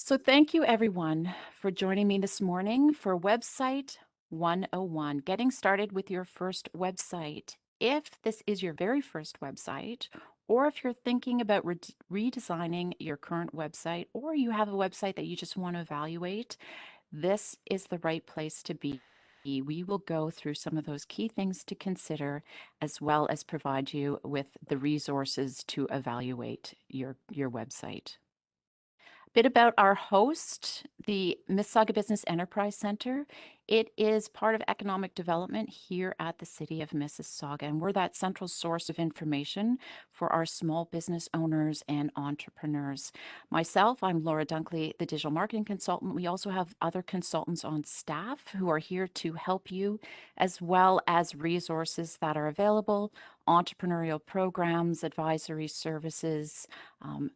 So thank you everyone for joining me this morning for Website 101, getting started with your first website. If this is your very first website, or if you're thinking about redesigning your current website, or you have a website that you just want to evaluate, this is the right place to be. We will go through some of those key things to consider, as well as provide you with the resources to evaluate your website. Bit about our host, the Mississauga Business Enterprise Center. It is part of economic development here at the City of Mississauga, and we're that central source of information for our small business owners and entrepreneurs. Myself, I'm Laura Dunkley, the digital marketing consultant. We also have other consultants on staff who are here to help you, as well as resources that are available, entrepreneurial programs, advisory services,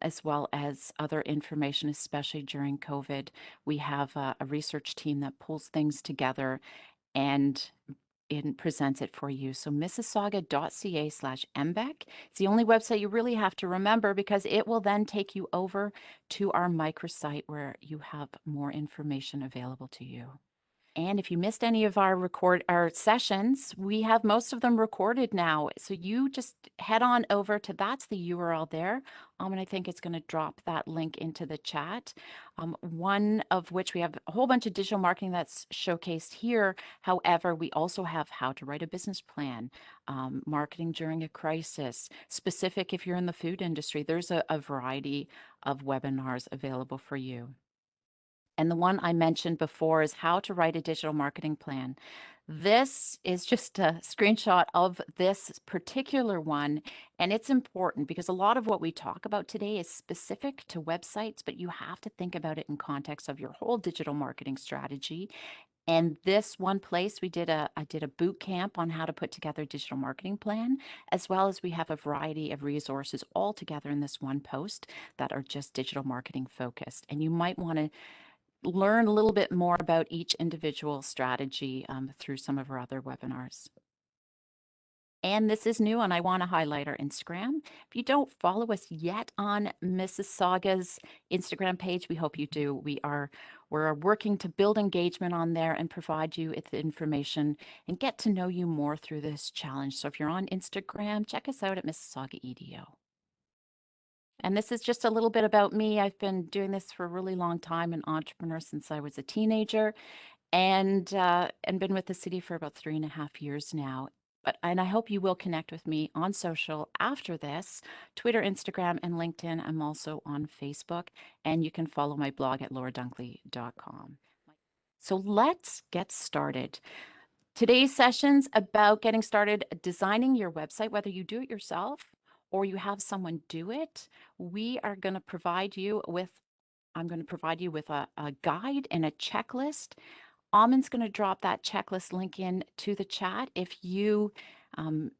as well as other information, especially during COVID. We have a research team that pulls things together and it presents it for you. So mississauga.ca/MBEC. It's the only website you really have to remember because it will then take you over to our microsite where you have more information available to you. And if you missed any of our sessions, we have most of them recorded now. So you just head on over to that's the URL there. And I think it's going to drop that link into the chat. One of which we have a whole bunch of digital marketing that's showcased here. However, we also have how to write a business plan, marketing during a crisis, specific if you're in the food industry. There's a variety of webinars available for you. And the one I mentioned before is how to write a digital marketing plan. This is just a screenshot of this particular one, and it's important because a lot of what we talk about today is specific to websites, but you have to think about it in context of your whole digital marketing strategy. And this one place I did a boot camp on how to put together a digital marketing plan, as well as we have a variety of resources all together in this one post that are just digital marketing focused. And you might want to learn a little bit more about each individual strategy through some of our other webinars. And this is new, and I want to highlight our Instagram. If you don't follow us yet on Mississauga's Instagram page, we hope you do. We're working to build engagement on there and provide you with information and get to know you more through this challenge. So if you're on Instagram, check us out at Mississauga EDO. And this is just a little bit about me. I've been doing this for a really long time, an entrepreneur since I was a teenager, and been with the city for about 3.5 years now. And I hope you will connect with me on social after this, Twitter, Instagram, and LinkedIn. I'm also on Facebook, and you can follow my blog at lauradunkley.com. So let's get started. Today's session's about getting started designing your website, whether you do it yourself or you have someone do it. I'm going to provide you with a guide and a checklist. Aman's going to drop that checklist link in to the chat. If you don't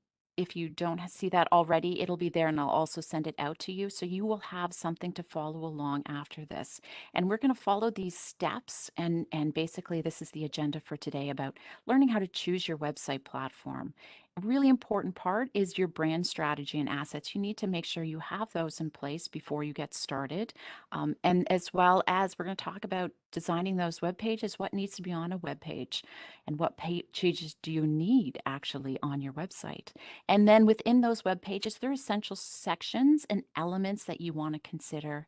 see that already, it'll be there and I'll also send it out to you. So you will have something to follow along after this. And we're going to follow these steps. And basically, this is the agenda for today about learning how to choose your website platform. A really important part is your brand strategy and assets. You need to make sure you have those in place before you get started. And as well as we're going to talk about designing those web pages, what needs to be on a web page and what pages do you need actually on your website. And then within those web pages, there are essential sections and elements that you want to consider.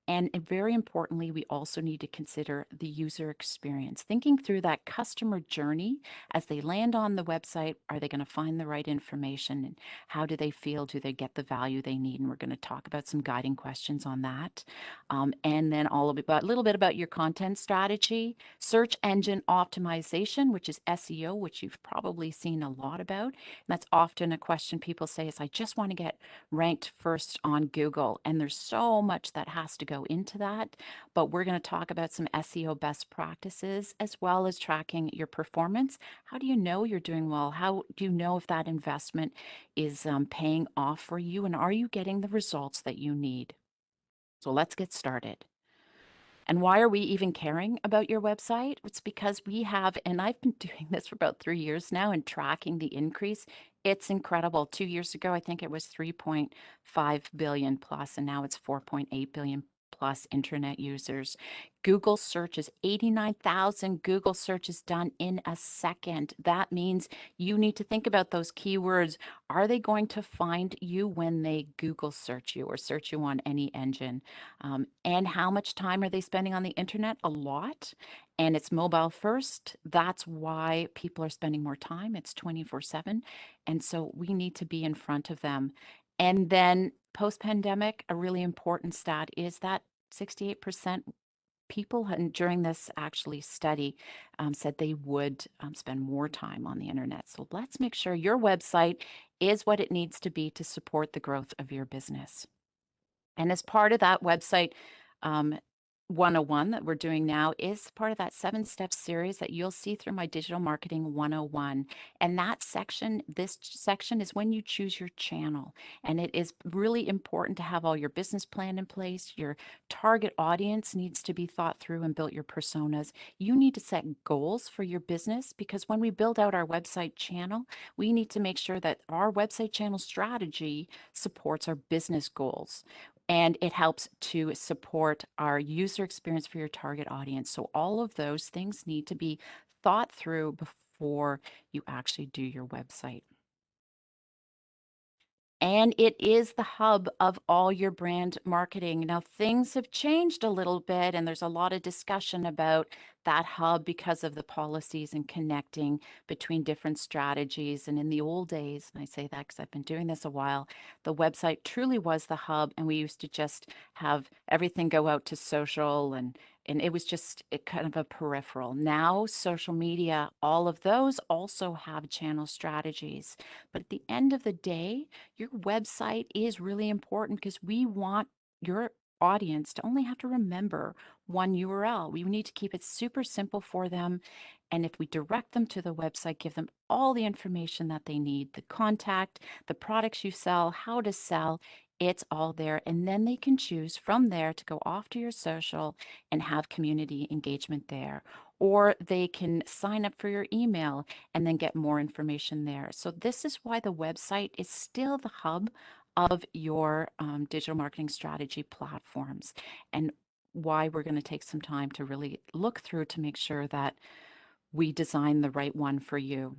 And very importantly, we also need to consider the user experience, thinking through that customer journey as they land on the website. Are they going to find the right information? And how do they feel? Do they get the value they need? And we're going to talk about some guiding questions on that. And then a little bit about your content strategy, search engine optimization, which is SEO, which you've probably seen a lot about. And that's often a question people say is, I just want to get ranked first on Google. And there's so much that has to go into that, but we're going to talk about some SEO best practices as well as tracking your performance. How do you know you're doing well? How do you know if that investment is paying off for you? And are you getting the results that you need? So let's get started. And why are we even caring about your website? It's because and I've been doing this for about 3 years now and tracking the increase. It's incredible. 2 years ago, I think it was 3.5 billion plus, and now it's 4.8 billion plus internet users. Google searches, 89,000 Google searches done in a second. That means you need to think about those keywords. Are they going to find you when they Google search you or search you on any engine? And how much time are they spending on the internet? A lot. And it's mobile first. That's why people are spending more time. It's 24/7. And so we need to be in front of them. And then post-pandemic, a really important stat is that 68% people during this actually study said they would spend more time on the internet. So let's make sure your website is what it needs to be to support the growth of your business. And as part of that website, um, 101 that we're doing now is part of that 7-step series that you'll see through my Digital Marketing 101. And that section, this section is when you choose your channel. And it is really important to have all your business plan in place. Your target audience needs to be thought through and built your personas. You need to set goals for your business because when we build out our website channel, we need to make sure that our website channel strategy supports our business goals. And it helps to support our user experience for your target audience. So all of those things need to be thought through before you actually do your website. And it is the hub of all your brand marketing. Now, things have changed a little bit, and there's a lot of discussion about that hub because of the policies and connecting between different strategies. And in the old days, and I say that because I've been doing this a while, the website truly was the hub, and we used to just have everything go out to social and it was just kind of a peripheral. Now, social media, all of those also have channel strategies. But at the end of the day, your website is really important because we want your audience to only have to remember one URL. We need to keep it super simple for them. And if we direct them to the website, give them all the information that they need, the contact, the products you sell, how to sell, it's all there. And then they can choose from there to go off to your social and have community engagement there. Or they can sign up for your email and then get more information there. So this is why the website is still the hub of your digital marketing strategy platforms and why we're going to take some time to really look through to make sure that we design the right one for you.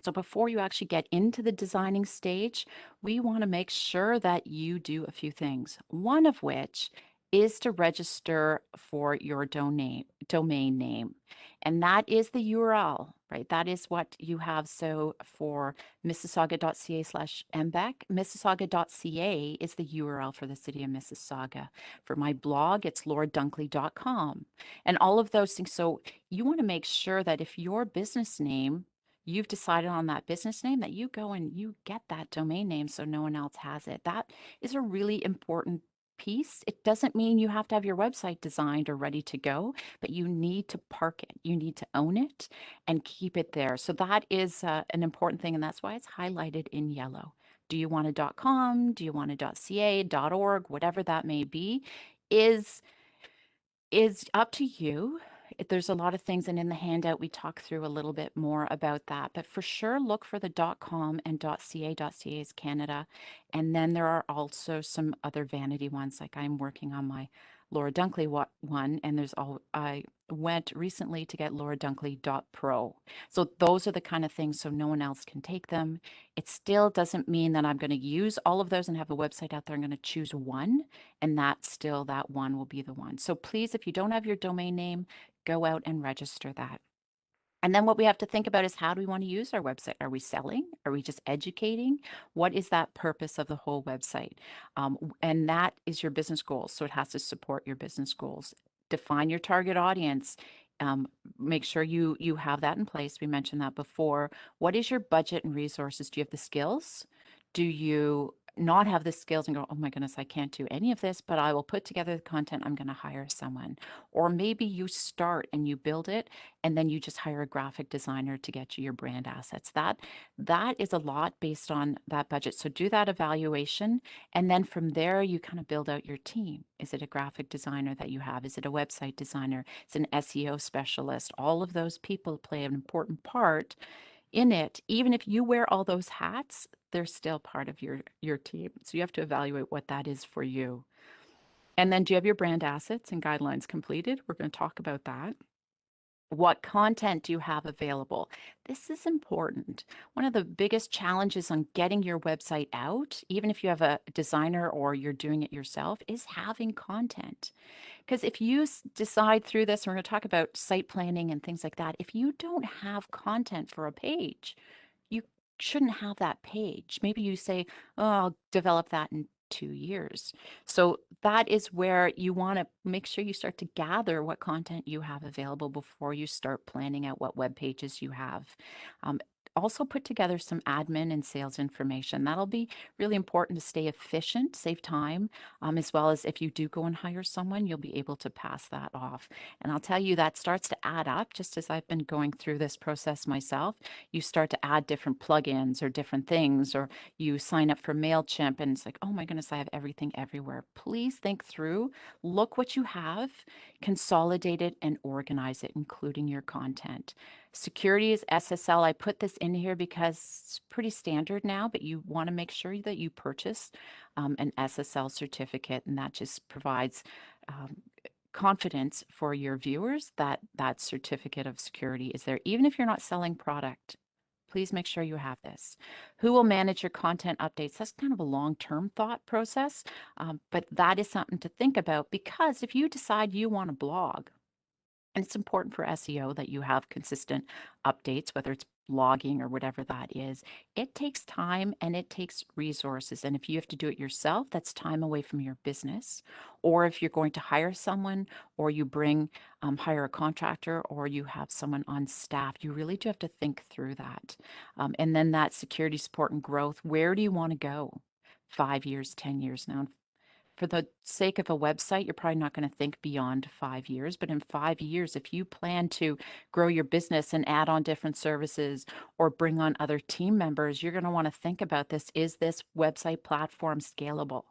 So before you actually get into the designing stage, we want to make sure that you do a few things. One of which is to register for your domain name. And that is the URL, right? That is what you have. So for mississauga.ca/MBEC, mississauga.ca is the URL for the city of Mississauga. For my blog, it's lauradunkley.com and all of those things. So you want to make sure that if your business name you've decided on that business name that you go and you get that domain name so no one else has it. That is a really important piece. It doesn't mean you have to have your website designed or ready to go, but you need to park it. You need to own it and keep it there. So that is an important thing, and that's why it's highlighted in yellow. Do you want a .com? Do you want a .ca, .org, whatever that may be, is up to you. There's a lot of things, and in the handout, we talk through a little bit more about that. But for sure, look for the .com and .ca. .ca is Canada. And then there are also some other vanity ones, like I'm working on my Laura Dunkley one, and I went recently to get lauradunkley.pro. So those are the kind of things so no one else can take them. It still doesn't mean that I'm going to use all of those and have a website out there. I'm going to choose one, and that one will be the one. So please, if you don't have your domain name, go out and register that. And then what we have to think about is how do we want to use our website? Are we selling? Are we just educating? What is that purpose of the whole website? And that is your business goals. So it has to support your business goals. Define your target audience. Make sure you have that in place. We mentioned that before. What is your budget and resources? Do you have the skills? Do you not have the skills and go, oh my goodness, I can't do any of this, but I will put together the content. I'm going to hire someone. Or maybe you start and you build it and then you just hire a graphic designer to get you your brand assets. That is a lot based on that budget. So do that evaluation. And then from there, you kind of build out your team. Is it a graphic designer that you have? Is it a website designer? It's an SEO specialist. All of those people play an important part in it. Even if you wear all those hats, they're still part of your team. So you have to evaluate what that is for you. And then do you have your brand assets and guidelines completed? We're going to talk about that. What content do you have available? This is important. One of the biggest challenges on getting your website out, even if you have a designer or you're doing it yourself, is having content. Because if you decide through this, we're going to talk about site planning and things like that. If you don't have content for a page, you shouldn't have that page. Maybe you say, oh, I'll develop that in 2 years. So that is where you want to make sure you start to gather what content you have available before you start planning out what web pages you have. Um, also put together some admin and sales information. That'll be really important to stay efficient, save time, as well as if you do go and hire someone, you'll be able to pass that off. And I'll tell you, that starts to add up just as I've been going through this process myself. You start to add different plugins or different things, or you sign up for MailChimp and it's like, oh my goodness, I have everything everywhere. Please think through, look what you have, consolidate it and organize it, including your content. Security is SSL. I put this in here because it's pretty standard now, but you want to make sure that you purchase an SSL certificate, and that just provides confidence for your viewers that that certificate of security is there, even if you're not selling product. Please make sure you have this. Who will manage your content updates? That's kind of a long-term thought process, but that is something to think about, because if you decide you want to blog, and it's important for SEO that you have consistent updates, whether it's blogging or whatever that is. It takes time and it takes resources. And if you have to do it yourself, that's time away from your business. Or if you're going to hire someone, or you hire a contractor, or you have someone on staff, you really do have to think through that. And then that security support and growth. Where do you want to go? 5 years, 10 years now? For the sake of a website, you're probably not going to think beyond 5 years, but in 5 years, if you plan to grow your business and add on different services or bring on other team members, you're going to want to think about this. Is this website platform scalable?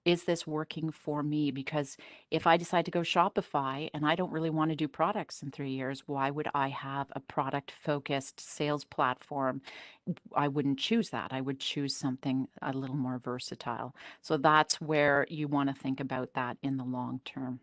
Is this working for me? Because if I decide to go Shopify and I don't really want to do products in 3 years, why would I have a product focused sales platform? I wouldn't choose that. I would choose something a little more versatile. So that's where you want to think about that in the long term.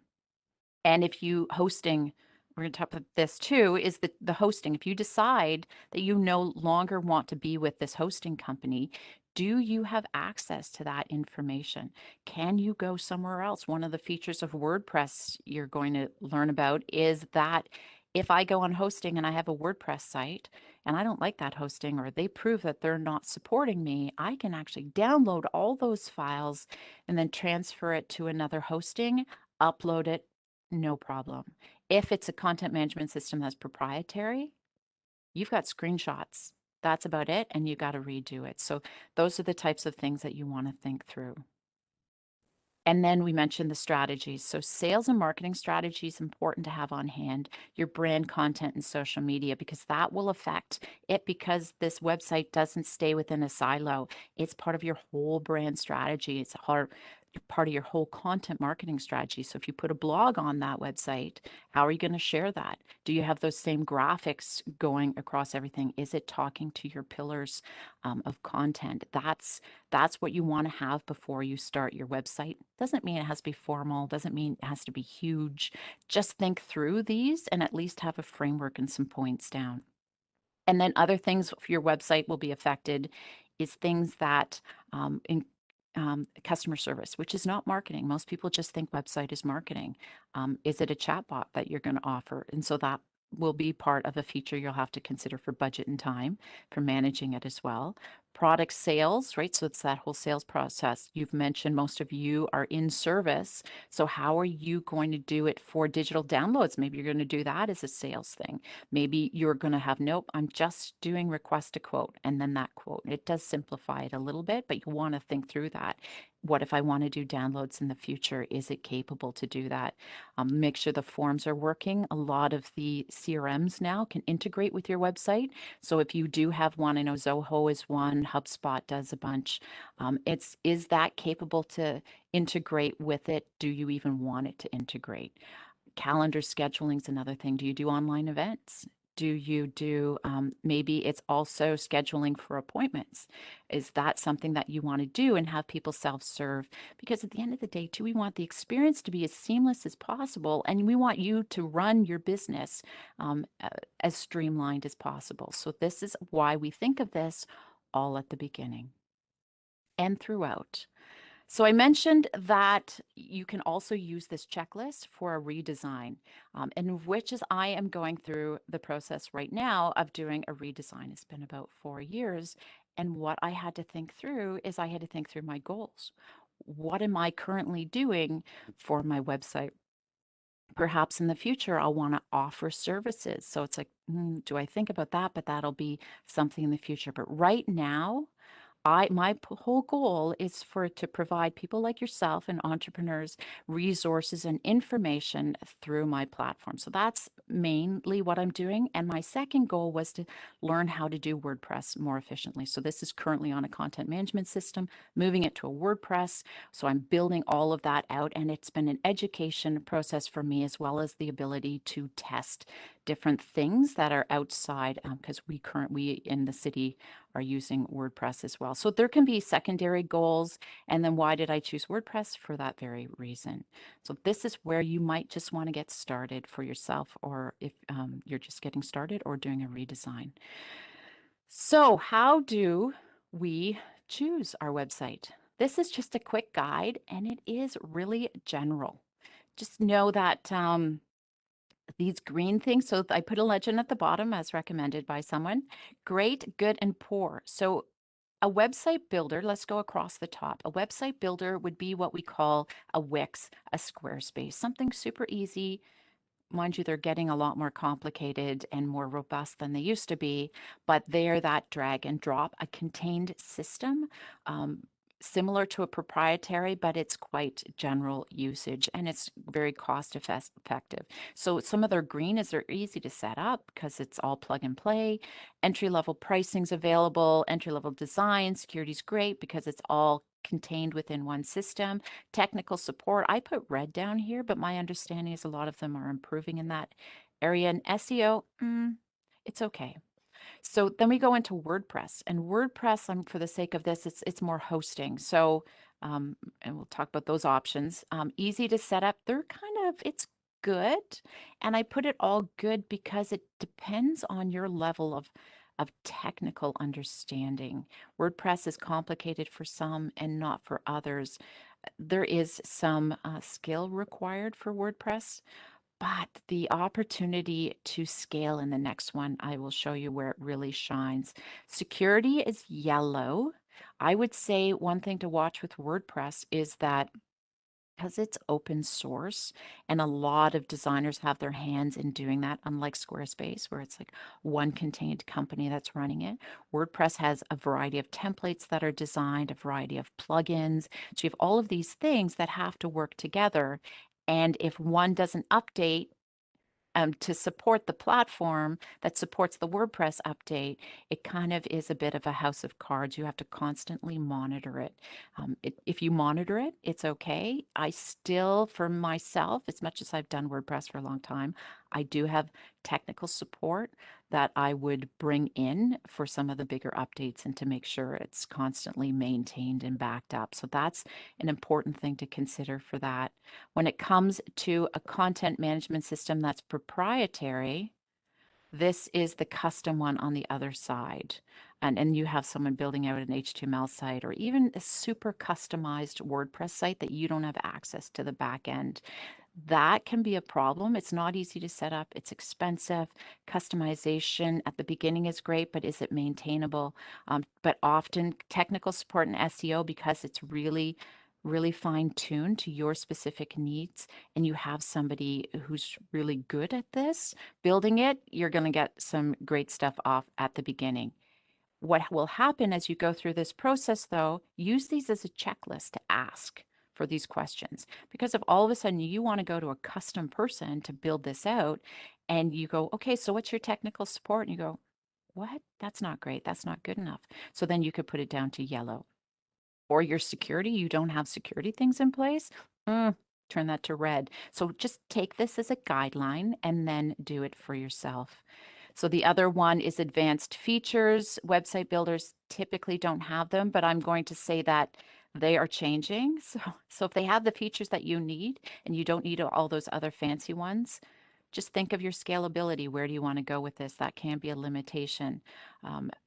And if you hosting, we're going to talk about this too, is the hosting. If you decide that you no longer want to be with this hosting company, do you have access to that information? Can you go somewhere else? One of the features of WordPress you're going to learn about is that if I go on hosting and I have a WordPress site and I don't like that hosting, or they prove that they're not supporting me, I can actually download all those files and then transfer it to another hosting, upload it, no problem. If it's a content management system that's proprietary, you've got screenshots. That's about it, and you got to redo it. So those are the types of things that you want to think through. And then we mentioned the strategies. So sales and marketing strategy is important to have on hand, your brand content and social media, because that will affect it, because this website doesn't stay within a silo. It's part of your whole brand strategy. It's part of your whole content marketing strategy. So if you put a blog on that website, how are you going to share that? Do you have those same graphics going across everything? Is it talking to your pillars of content? That's what you want to have before you start your website. Doesn't mean it has to be formal, doesn't mean it has to be huge. Just think through these and at least have a framework and some points down. And then other things for your website will be affected is things that customer service, which is not marketing. Most people just think website is marketing. Is it a chatbot that you're going to offer? And so that will be part of a feature you'll have to consider for budget and time for managing it as well. Product sales, right? So it's that whole sales process. You've mentioned most of you are in service. So how are you going to do it for digital downloads? Maybe you're going to do that as a sales thing. Maybe you're going to have, nope, I'm just doing request a quote and then that quote. It does simplify it a little bit, but you want to think through that. What if I want to do downloads in the future? Is it capable to do that? Make sure the forms are working. A lot of the CRMs now can integrate with your website. So if you do have one, I know Zoho is one, HubSpot does a bunch. Is that capable to integrate with it? Do you even want it to integrate? Calendar scheduling is another thing. Do you do online events? Do you do, maybe it's also scheduling for appointments. Is that something that you want to do and have people self-serve? Because at the end of the day, too, we want the experience to be as seamless as possible, and we want you to run your business as streamlined as possible. So this is why we think of this all at the beginning and throughout. So I mentioned that you can also use this checklist for a redesign, and which is I am going through the process right now of doing a redesign. It's been about 4 years. And what I had to think through is I had to think through my goals. What am I currently doing for my website? Perhaps in the future, I'll want to offer services. So it's like, do I think about that? But that'll be something in the future. But right now, whole goal is for it to provide people like yourself and entrepreneurs resources and information through my platform. So that's mainly what I'm doing. And my second goal was to learn how to do WordPress more efficiently. So this is currently on a content management system, moving it to a WordPress. So I'm building all of that out, and it's been an education process for me, as well as the ability to test different things that are outside, because we in the city are using WordPress as well. So there can be secondary goals. And then why did I choose WordPress? For that very reason. So this is where you might just want to get started for yourself, or if you're just getting started or doing a redesign. So how do we choose our website? This is just a quick guide, and it is really general. Just know that these green things, so I put a legend at the bottom as recommended by someone. Great, good, and poor. So a website builder, let's go across the top. A website builder would be what we call a Wix, a Squarespace, something super easy. Mind you, they're getting a lot more complicated and more robust than they used to be, but they're that drag and drop, a contained system, similar to a proprietary, but it's quite general usage, and it's very cost effective. So some of their green is they're easy to set up because it's all plug and play. Entry-level pricing's available, entry-level design, security's great because it's all contained within one system. Technical support, I put red down here, but my understanding is a lot of them are improving in that area. And SEO, it's okay. So then we go into WordPress, and WordPress, for the sake of this, it's more hosting. So, and we'll talk about those options. Easy to set up. They're it's good. And I put it all good because it depends on your level of technical understanding. WordPress is complicated for some and not for others. There is some skill required for WordPress. But the opportunity to scale in the next one, I will show you where it really shines. Security is yellow. I would say one thing to watch with WordPress is that because it's open source and a lot of designers have their hands in doing that, unlike Squarespace, where it's like one contained company that's running it. WordPress has a variety of templates that are designed, a variety of plugins. So you have all of these things that have to work together. And if one doesn't update, to support the platform that supports the WordPress update, it kind of is a bit of a house of cards. You have to constantly monitor it. If you monitor it, it's okay. I still, for myself, as much as I've done WordPress for a long time, I do have technical support that I would bring in for some of the bigger updates and to make sure it's constantly maintained and backed up. So that's an important thing to consider for that. When it comes to a content management system that's proprietary, this is the custom one on the other side. And you have someone building out an HTML site or even a super customized WordPress site that you don't have access to the back end. That can be a problem. It's not easy to set up. It's expensive. Customization at the beginning is great, but is it maintainable? But often technical support and SEO, because it's really fine-tuned to your specific needs, and you have somebody who's really good at this, building it, you're going to get some great stuff off at the beginning. What will happen as you go through this process, though, use these as a checklist to ask for these questions. Because if all of a sudden you want to go to a custom person to build this out, and you go, okay, so what's your technical support? And you go, what? That's not great. That's not good enough. So then you could put it down to yellow. Or your security, you don't have security things in place, turn that to red. So just take this as a guideline and then do it for yourself. So the other one is advanced features. Website builders typically don't have them, but I'm going to say that they are changing. So if they have the features that you need and you don't need all those other fancy ones, just think of your scalability. Where do you want to go with this? That can be a limitation.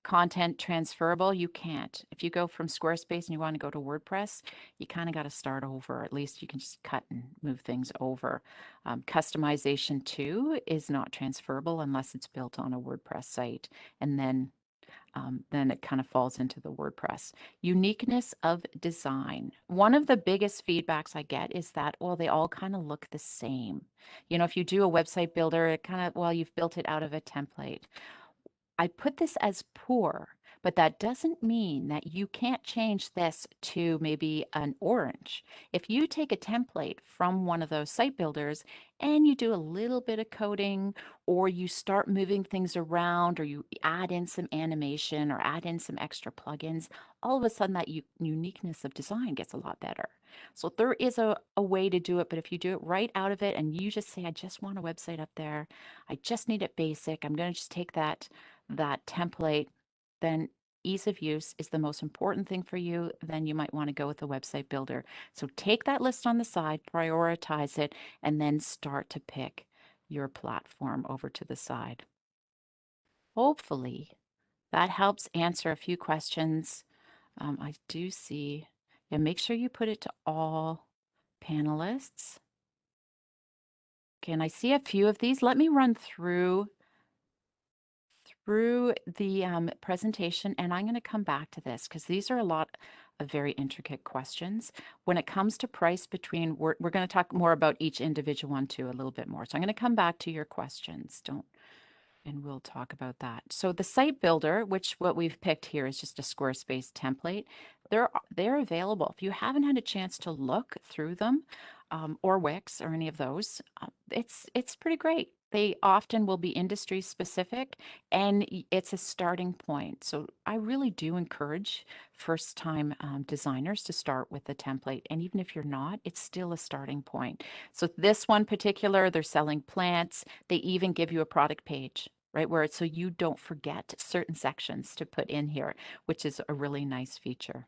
Content transferable, you can't. If you go from Squarespace and you want to go to WordPress, you kind of got to start over. At least you can just cut and move things over. Customization too is not transferable unless it's built on a WordPress site. And then it kind of falls into the WordPress. Uniqueness of design. One of the biggest feedbacks I get is that, well, they all kind of look the same. You know, if you do a website builder, it kind of, well, you've built it out of a template. I put this as poor, but that doesn't mean that you can't change this to maybe an orange. If you take a template from one of those site builders and you do a little bit of coding, or you start moving things around, or you add in some animation or add in some extra plugins, all of a sudden that uniqueness of design gets a lot better. So there is a way to do it, but if you do it right out of it and you just say, I just want a website up there, I just need it basic, I'm going to just take that template, then ease of use is the most important thing for you. Then you might want to go with a website builder. So take that list on the side, prioritize it, and then start to pick your platform over to the side. Hopefully that helps answer a few questions. I do see, yeah, make sure you put it to all panelists. Okay, and I see a few of these. Let me run through the presentation, and I'm going to come back to this because these are a lot of very intricate questions. When it comes to price between, we're going to talk more about each individual one too, a little bit more. So I'm going to come back to your questions. And we'll talk about that. So the site builder, which what we've picked here is just a Squarespace template, they're available. If you haven't had a chance to look through them, or Wix or any of those, it's pretty great. They often will be industry specific, and it's a starting point. So I really do encourage first time designers to start with the template. And even if you're not, it's still a starting point. So this one particular, they're selling plants. They even give you a product page, right, where it's so you don't forget certain sections to put in here, which is a really nice feature.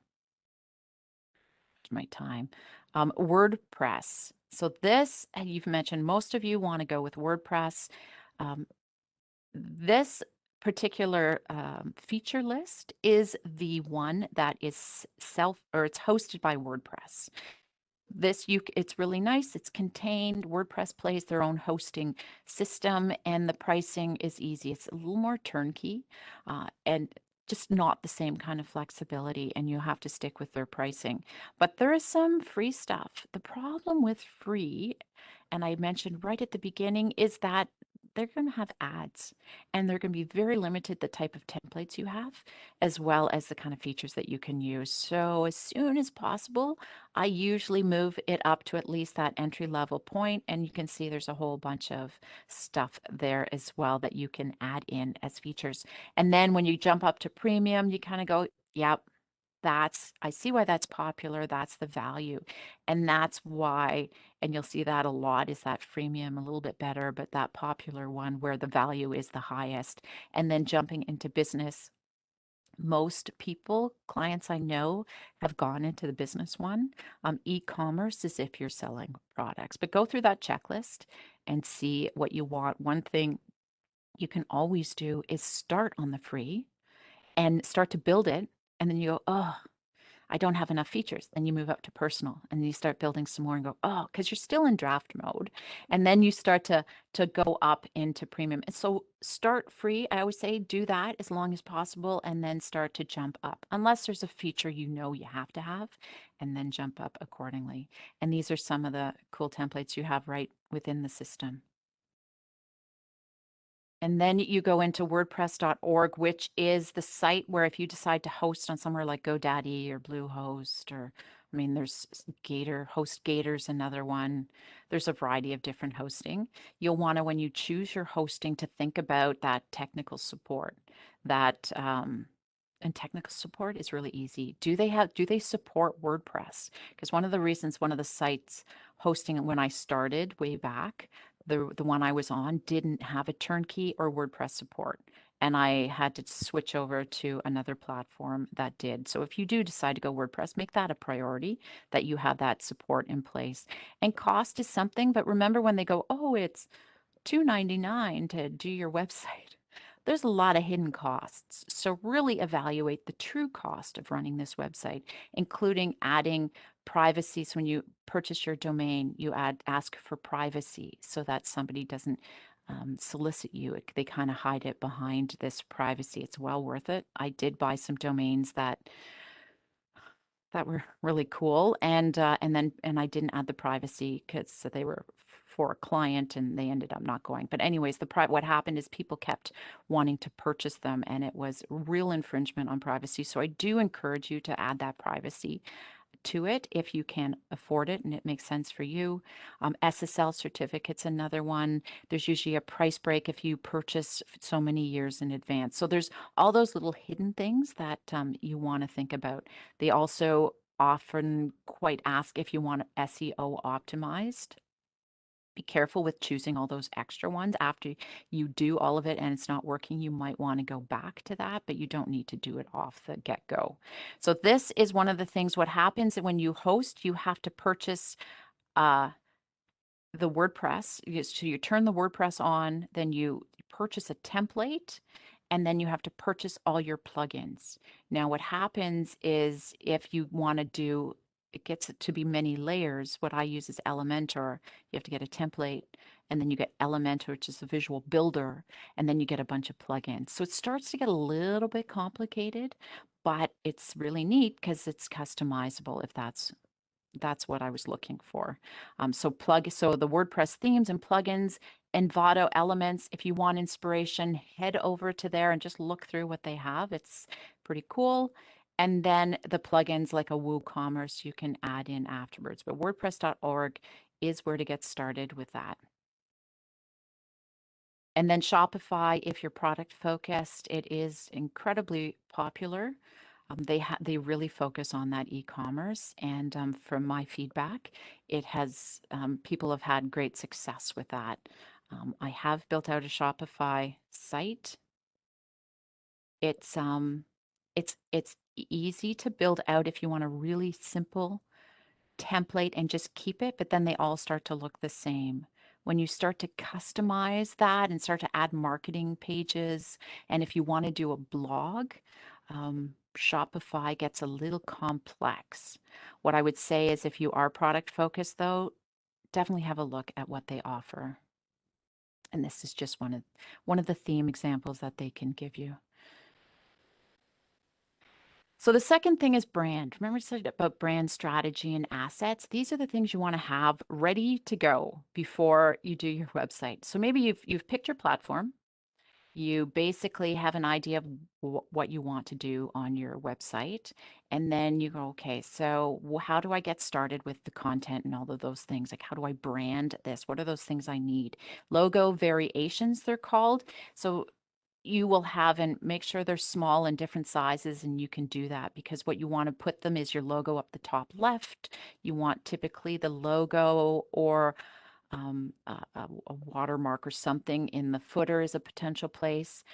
My time. WordPress. So this, you've mentioned, most of you want to go with WordPress. This particular feature list is the one that is it's hosted by WordPress. It's really nice. It's contained. WordPress plays their own hosting system, and the pricing is easy. It's a little more turnkey, and just not the same kind of flexibility, and you have to stick with their pricing. But there is some free stuff. The problem with free, and I mentioned right at the beginning, is that they're going to have ads, and they're going to be very limited the type of templates you have, as well as the kind of features that you can use. So as soon as possible, I usually move it up to at least that entry level point, and you can see there's a whole bunch of stuff there as well that you can add in as features. And then when you jump up to premium, you kind of go, yep, I see why that's popular. That's the value. And that's why, and you'll see that a lot, is that freemium a little bit better, but that popular one where the value is the highest. And then jumping into business, most people, clients I know, have gone into the business one. E-commerce is if you're selling products, but go through that checklist and see what you want. One thing you can always do is start on the free and start to build it. And then you go, oh, I don't have enough features. Then you move up to personal and you start building some more and go, oh, because you're still in draft mode. And then you start to go up into premium. And so start free. I always say do that as long as possible and then start to jump up unless there's a feature you know you have to have, and then jump up accordingly. And these are some of the cool templates you have right within the system. And then you go into WordPress.org, which is the site where if you decide to host on somewhere like GoDaddy or Bluehost, or I mean, there's HostGator's another one. There's a variety of different hosting. You'll want to, when you choose your hosting, to think about that technical support. And technical support is really easy. Do they support WordPress? Because one of the sites hosting when I started way back, the one I was on didn't have a turnkey or WordPress support. And I had to switch over to another platform that did. So if you do decide to go WordPress, make that a priority that you have that support in place. And cost is something, but remember when they go, oh, it's $2.99 to do your website. There's a lot of hidden costs. So really evaluate the true cost of running this website, including adding privacy. So when you purchase your domain, you ask for privacy so that somebody doesn't solicit you. They kind of hide it behind this privacy. It's well worth it. I did buy some domains that were really cool, and I didn't add the privacy because they were for a client and they ended up not going. But anyways, what happened is people kept wanting to purchase them, and it was real infringement on privacy. So I do encourage you to add that privacy to it if you can afford it and it makes sense for you. SSL certificate's another one. There's usually a price break if you purchase so many years in advance. So there's all those little hidden things that you want to think about. They also often quite ask if you want SEO optimized. Be careful with choosing all those extra ones. After you do all of it and it's not working, you might want to go back to that, but you don't need to do it off the get-go. So this is one of the things. What happens when you host, you have to purchase the WordPress. So you turn the WordPress on, then you purchase a template, and then you have to purchase all your plugins. Now what happens is if you want to do, it gets it to be many layers. What I use is Elementor. You have to get a template, and then you get Elementor, which is the visual builder, and then you get a bunch of plugins. So it starts to get a little bit complicated, but it's really neat because it's customizable if that's what I was looking for. So the WordPress themes and plugins, Envato Elements. If you want inspiration, head over to there and just look through what they have. It's pretty cool. And then the plugins like a WooCommerce you can add in afterwards. But WordPress.org is where to get started with that. And then Shopify, if you're product focused, it is incredibly popular. They really focus on that e-commerce, and from my feedback, it has people have had great success with that. I have built out a Shopify site. It's easy to build out if you want a really simple template and just keep it, but then they all start to look the same. When you start to customize that and start to add marketing pages, and if you want to do a blog, Shopify gets a little complex. What I would say is if you are product focused though, definitely have a look at what they offer. And this is just one of the theme examples that they can give you. So the second thing is brand. Remember I said about brand strategy and assets. These are the things you want to have ready to go before you do your website. So maybe you've picked your platform. You basically have an idea of what you want to do on your website. And then you go, okay, so how do I get started with the content and all of those things? Like, how do I brand this? What are those things I need? Logo variations, they're called. So you will have, and make sure they're small and different sizes, and you can do that because what you want to put them is your logo up the top left. You want typically the logo or a watermark or something in the footer is a potential place,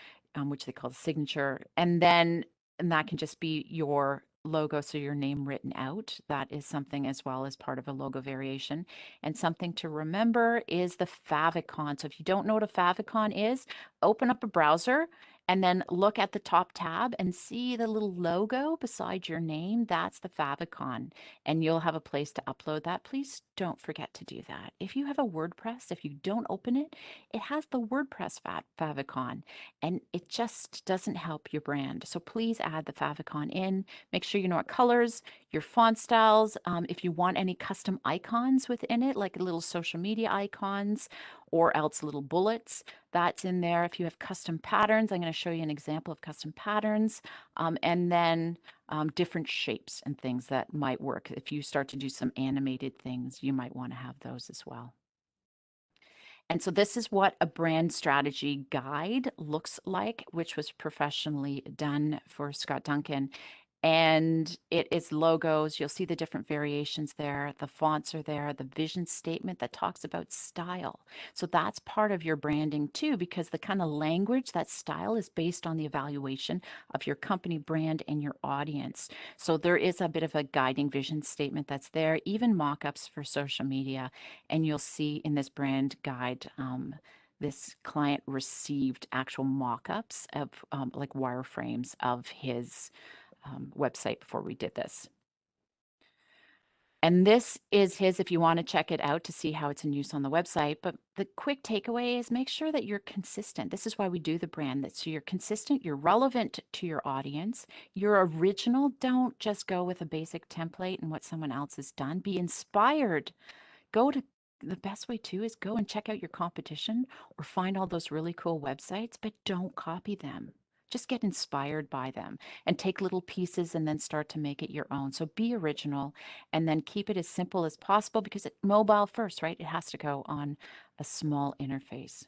which they call the signature. And that can just be your logo, so your name written out. That is something as well as part of a logo variation. And something to remember is the favicon. So if you don't know what a favicon is, open up a browser and then look at the top tab and see the little logo beside your name. That's the favicon, and you'll have a place to upload that. Please don't forget to do that. If you have a WordPress, if you don't open it, it has the WordPress favicon, and it just doesn't help your brand. So please add the favicon in. Make sure you know what colors, your font styles. If you want any custom icons within it, like little social media icons or else little bullets, that's in there. If you have custom patterns, I'm going to show you an example of custom patterns, and then different shapes and things that might work. If you start to do some animated things, you might want to have those as well. And so this is what a brand strategy guide looks like, which was professionally done for Scott Duncan. and it is logos. You'll see the different variations there. The fonts are there, the vision statement that talks about style. So that's part of your branding too, because the kind of language, that style is based on the evaluation of your company brand and your audience. So there is a bit of a guiding vision statement that's there, even mock-ups for social media. And you'll see in this brand guide, this client received actual mock-ups of like wireframes of his website before we did this. And this is his if you want to check it out to see how it's in use on the website. But the quick takeaway is make sure that you're consistent. This is why we do the brand. That so you're consistent, you're relevant to your audience, you're original. Don't just go with a basic template and what someone else has done. Be inspired. Go to the best way too is go and check out your competition or find all those really cool websites, but don't copy them. Just get inspired by them and take little pieces and then start to make it your own. So be original and then keep it as simple as possible because it's mobile first, right? It has to go on a small interface.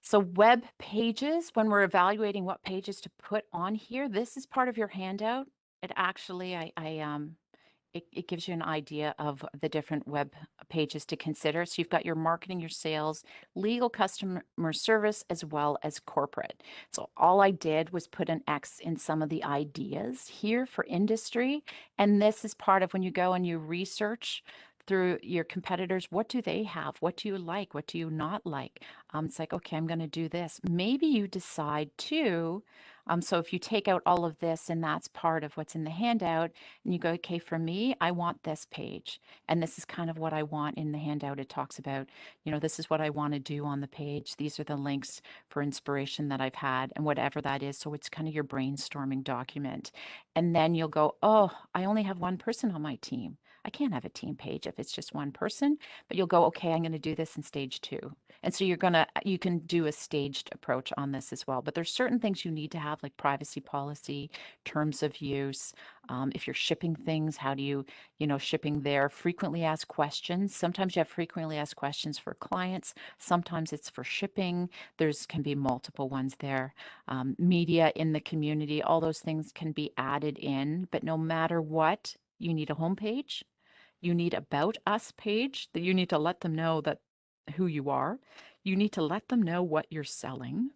So web pages, when we're evaluating what pages to put on here, this is part of your handout. It actually, it gives you an idea of the different web pages to consider. So you've got your marketing, your sales, legal, customer service, as well as corporate. So all I did was put an X in some of the ideas here for industry. And this is part of when you go and you research through your competitors, what do they have? What do you like? What do you not like? It's like, okay, I'm going to do this. Maybe you decide to. So if you take out all of this and that's part of what's in the handout, and you go, okay, for me, I want this page. And this is kind of what I want in the handout. It talks about, this is what I want to do on the page. These are the links for inspiration that I've had and whatever that is. So it's kind of your brainstorming document. And then you'll go, oh, I only have one person on my team. I can't have a team page if it's just one person, but you'll go, okay, I'm going to do this in stage 2. And so you can do a staged approach on this as well. But there's certain things you need to have, like privacy policy, terms of use. If you're shipping things, how do you, shipping there, frequently asked questions. Sometimes you have frequently asked questions for clients. Sometimes it's for shipping. There's can be multiple ones there. Media in the community, all those things can be added in, but no matter what, you need a homepage. You need about us page that you need to let them know that who you are. You need to let them know what you're selling.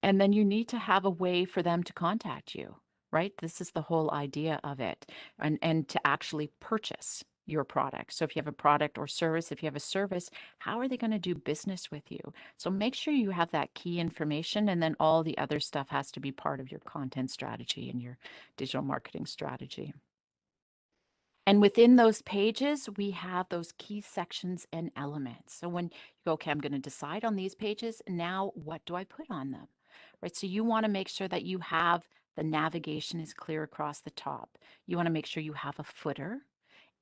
And then you need to have a way for them to contact you, right? This is the whole idea of it. And to actually purchase your product. So if you have a product or service, if you have a service, how are they going to do business with you? So make sure you have that key information, and then all the other stuff has to be part of your content strategy and your digital marketing strategy. And within those pages, we have those key sections and elements. So when you go, okay, I'm going to decide on these pages, now what do I put on them? Right? So you want to make sure that you have the navigation is clear across the top. You want to make sure you have a footer,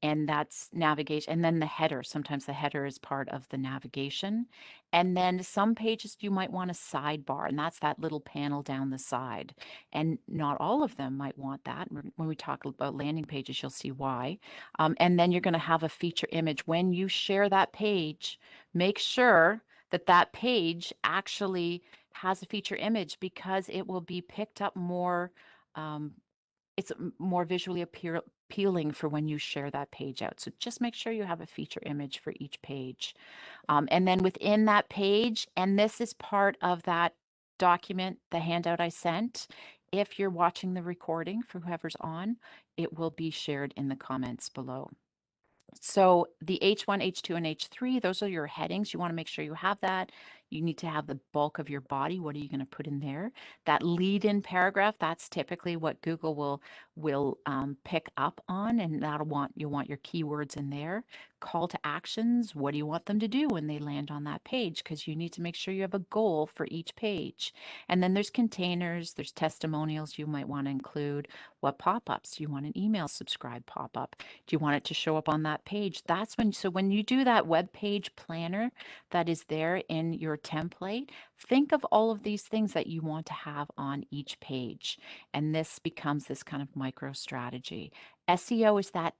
and that's navigation. And then the header, sometimes the header is part of the navigation. And then some pages you might want a sidebar, and that's that little panel down the side. And not all of them might want that. When we talk about landing pages, you'll see why. And then you're going to have a feature image. When you share that page, make sure that that page actually has a feature image, because it will be picked up more. It's more visually appealing for when you share that page out. So just make sure you have a feature image for each page. And then within that page, and this is part of that document, the handout I sent, if you're watching the recording for whoever's on, it will be shared in the comments below. So the H1, H2, and H3, those are your headings. You want to make sure you have that. You need to have the bulk of your body. What are you going to put in there? That lead-in paragraph, that's typically what Google will pick up on, and you'll want your keywords in there. Call to actions, what do you want them to do when they land on that page? Because you need to make sure you have a goal for each page. And then there's containers, there's testimonials you might want to include. What pop-ups? Do you want an email subscribe pop-up? Do you want it to show up on that page? So when you do that web page planner that is there in your template, think of all of these things that you want to have on each page. And this becomes this kind of micro strategy. SEO is that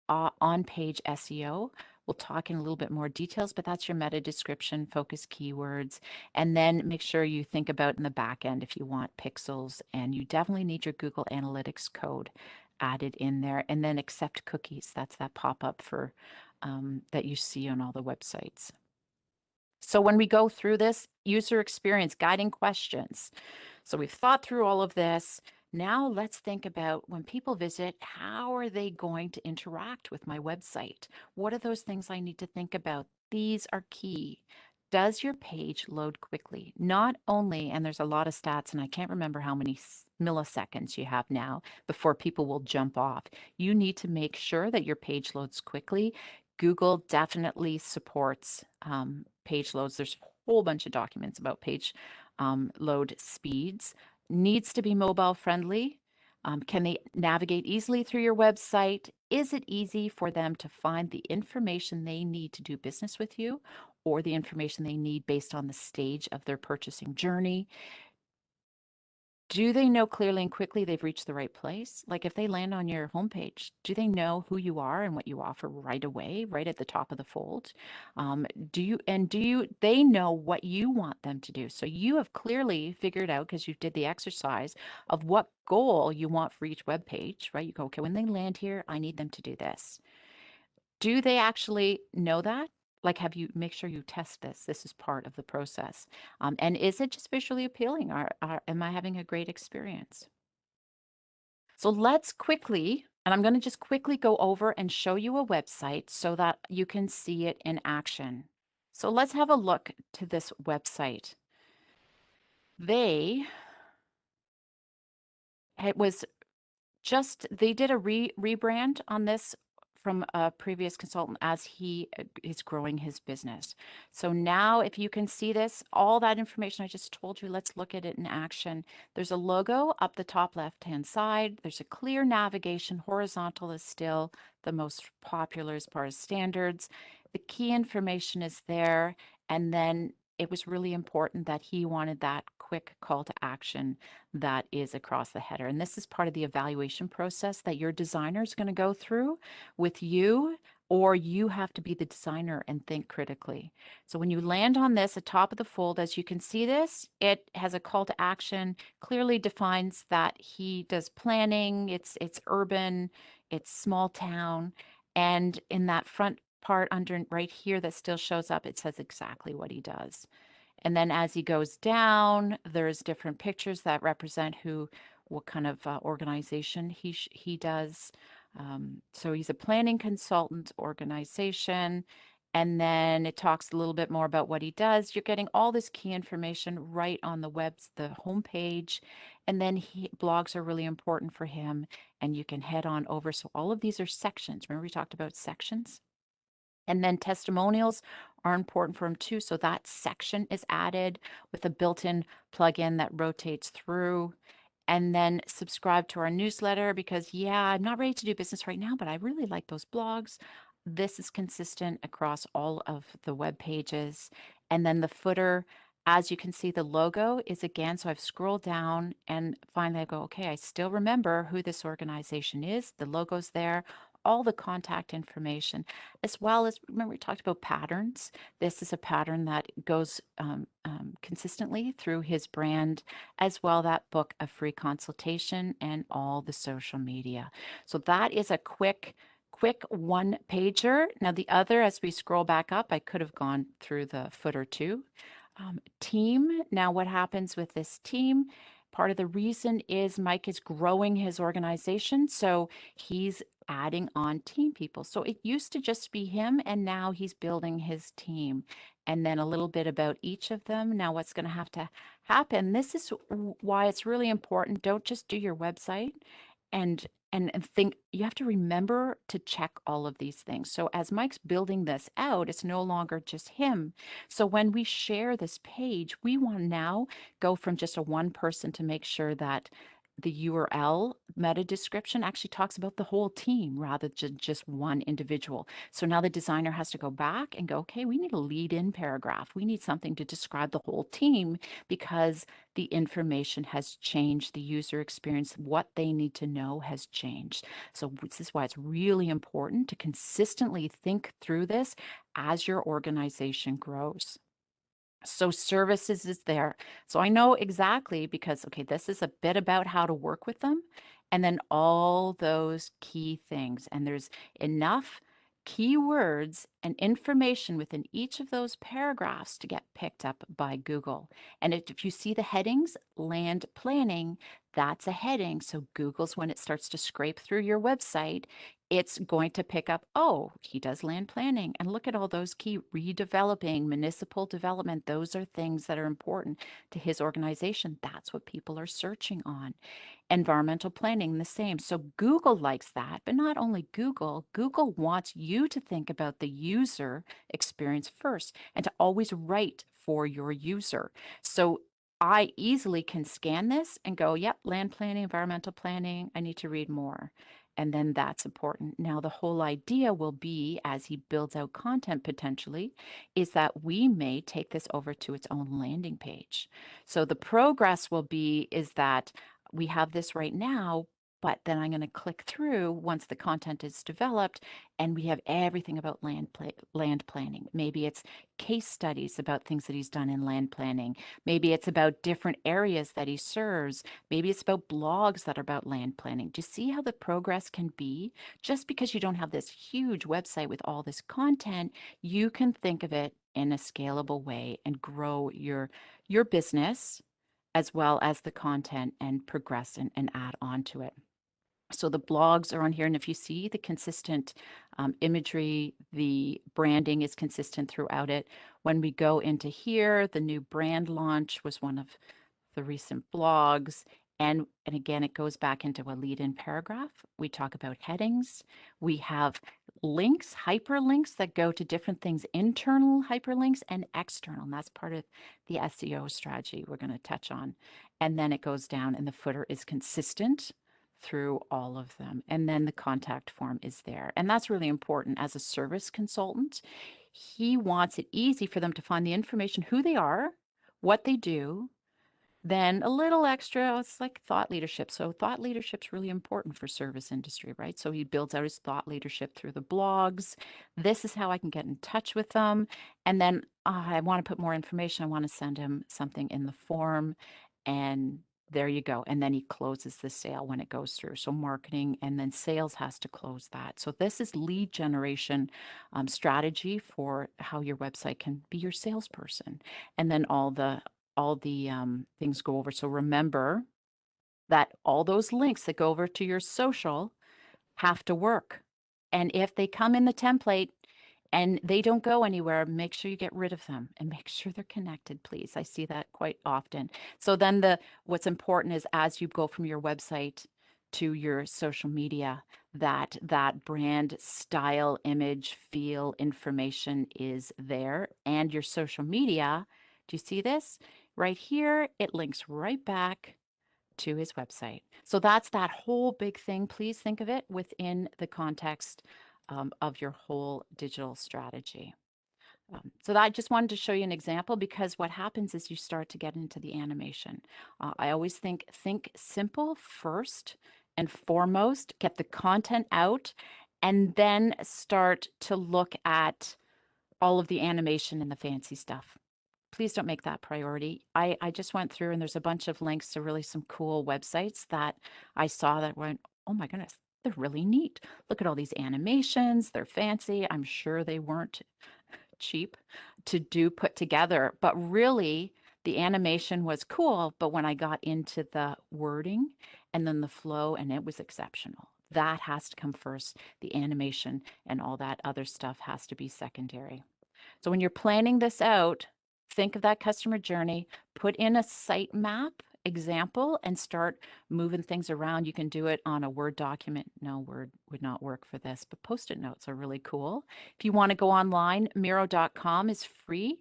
on-page SEO, We'll talk in a little bit more details, but that's your meta description, focus keywords, and then make sure you think about in the back end if you want pixels, and you definitely need your Google Analytics code added in there, and then accept cookies. That's that pop-up for that you see on all the websites. So when we go through this user experience guiding questions, so we've thought through all of this. Now let's think about when people visit, how are they going to interact with my website? What are those things I need to think about? These are key. Does your page load quickly? Not only, and there's a lot of stats, and I can't remember how many milliseconds you have now before people will jump off. You need to make sure that your page loads quickly. Google definitely supports page loads. There's a whole bunch of documents about page load speeds. Needs to be mobile friendly. Can they navigate easily through your website? Is it easy for them to find the information they need to do business with you, or the information they need based on the stage of their purchasing journey? Do they know clearly and quickly they've reached the right place? Like if they land on your homepage, do they know who you are and what you offer right away, right at the top of the fold? They know what you want them to do. So you have clearly figured out, because you did the exercise of what goal you want for each web page, right? You go, okay, when they land here, I need them to do this. Do they actually know that? Like, have you make sure you test this? This is part of the process. And is it just visually appealing? Am I having a great experience? So let's quickly, and I'm going to just quickly go over and show you a website so that you can see it in action. So let's have a look to this website. It was just, they did a rebrand on this from a previous consultant as he is growing his business. So now if you can see this, all that information I just told you, let's look at it in action. There's a logo up the top left-hand side. There's a clear navigation. Horizontal is still the most popular as far as standards. The key information is there. And then it was really important that he wanted that quick call to action that is across the header. And this is part of the evaluation process that your designer is going to go through with you, or you have to be the designer and think critically. So when you land on this at top of the fold, as you can see this, it has a call to action, clearly defines that he does planning, it's urban, it's small town, and in that front part under right here that still shows up, it says exactly what he does. And then as he goes down, there's different pictures that represent what kind of organization he does. So he's a planning consultant organization. And then it talks a little bit more about what he does. You're getting all this key information right on the homepage. And then blogs are really important for him, and you can head on over. So all of these are sections. Remember we talked about sections? And then testimonials are important for him too. So that section is added with a built-in plugin that rotates through. And then subscribe to our newsletter because, yeah, I'm not ready to do business right now, but I really like those blogs. This is consistent across all of the web pages. And then the footer, as you can see, the logo is again, so I've scrolled down and finally I go, okay, I still remember who this organization is. The logo's there, all the contact information, as well as, remember we talked about patterns. This is a pattern that goes consistently through his brand, as well that book a free consultation and all the social media. So that is a quick one pager. Now the other, as we scroll back up, I could have gone through the footer too. Team. Now what happens with this team? Part of the reason is Mike is growing his organization, so he's adding on team people. So it used to just be him, and now he's building his team. And then a little bit about each of them. Now what's going to have to happen, this is why it's really important. Don't just do your website and think, you have to remember to check all of these things. So as Mike's building this out, it's no longer just him. So when we share this page, we want to now go from just a one person to make sure that the URL meta description actually talks about the whole team rather than just one individual. So now the designer has to go back and go, okay, we need a lead in paragraph. We need something to describe the whole team because the information has changed, the user experience, what they need to know has changed. So this is why it's really important to consistently think through this as your organization grows. So services is there. So I know exactly because, okay, this is a bit about how to work with them and then all those key things. And there's enough keywords and information within each of those paragraphs to get picked up by Google. And if you see the headings, land planning, that's a heading. So Google's, when it starts to scrape through your website, it's going to pick up, oh, he does land planning. And look at all those key redeveloping, municipal development. Those are things that are important to his organization. That's what people are searching on. Environmental planning, the same. So Google likes that, but not only Google, Google wants you to think about the user experience first and to always write for your user. So I easily can scan this and go, yep, land planning, environmental planning, I need to read more. And then that's important. Now, the whole idea will be, as he builds out content potentially, is that we may take this over to its own landing page. So the progress will be is that we have this right now, but then I'm going to click through once the content is developed and we have everything about land planning. Maybe it's case studies about things that he's done in land planning. Maybe it's about different areas that he serves. Maybe it's about blogs that are about land planning. Do you see how the progress can be? Just because you don't have this huge website with all this content, you can think of it in a scalable way and grow your business as well as the content and progress and add on to it. So the blogs are on here, and if you see the consistent imagery, the branding is consistent throughout it. When we go into here, the new brand launch was one of the recent blogs. And again, it goes back into a lead-in paragraph. We talk about headings. We have links, hyperlinks that go to different things, internal hyperlinks and external. And that's part of the SEO strategy we're going to touch on. And then it goes down and the footer is consistent through all of them. And then the contact form is there. And that's really important as a service consultant. He wants it easy for them to find the information, who they are, what they do, then a little extra, it's like thought leadership. So thought leadership's really important for service industry, right? So he builds out his thought leadership through the blogs. This is how I can get in touch with them. And then I want to put more information. I want to send him something in the form. And there you go. And then he closes the sale when it goes through. So marketing and then sales has to close that. So this is lead generation strategy for how your website can be your salesperson. And then all the things go over. So remember that all those links that go over to your social have to work. And if they come in the template and they don't go anywhere, make sure you get rid of them and make sure they're connected, please. I see that quite often. So then what's important is as you go from your website to your social media, that brand style, image, feel, information is there. And your social media, do you see this? Right here, it links right back to his website. So that's that whole big thing. Please think of it within the context of your whole digital strategy. So that I just wanted to show you an example because what happens is you start to get into the animation. I always think simple first and foremost, get the content out, and then start to look at all of the animation and the fancy stuff. Please don't make that priority. I just went through and there's a bunch of links to really some cool websites that I saw that went, oh my goodness, they're really neat. Look at all these animations. They're fancy. I'm sure they weren't cheap to put together, but really the animation was cool. But when I got into the wording and then the flow, and it was exceptional. That has to come first. The animation and all that other stuff has to be secondary. So when you're planning this out, think of that customer journey, put in a sitemap example and start moving things around. You can do it on a Word document. No, Word would not work for this, but Post-it notes are really cool. If you want to go online, Miro.com is free.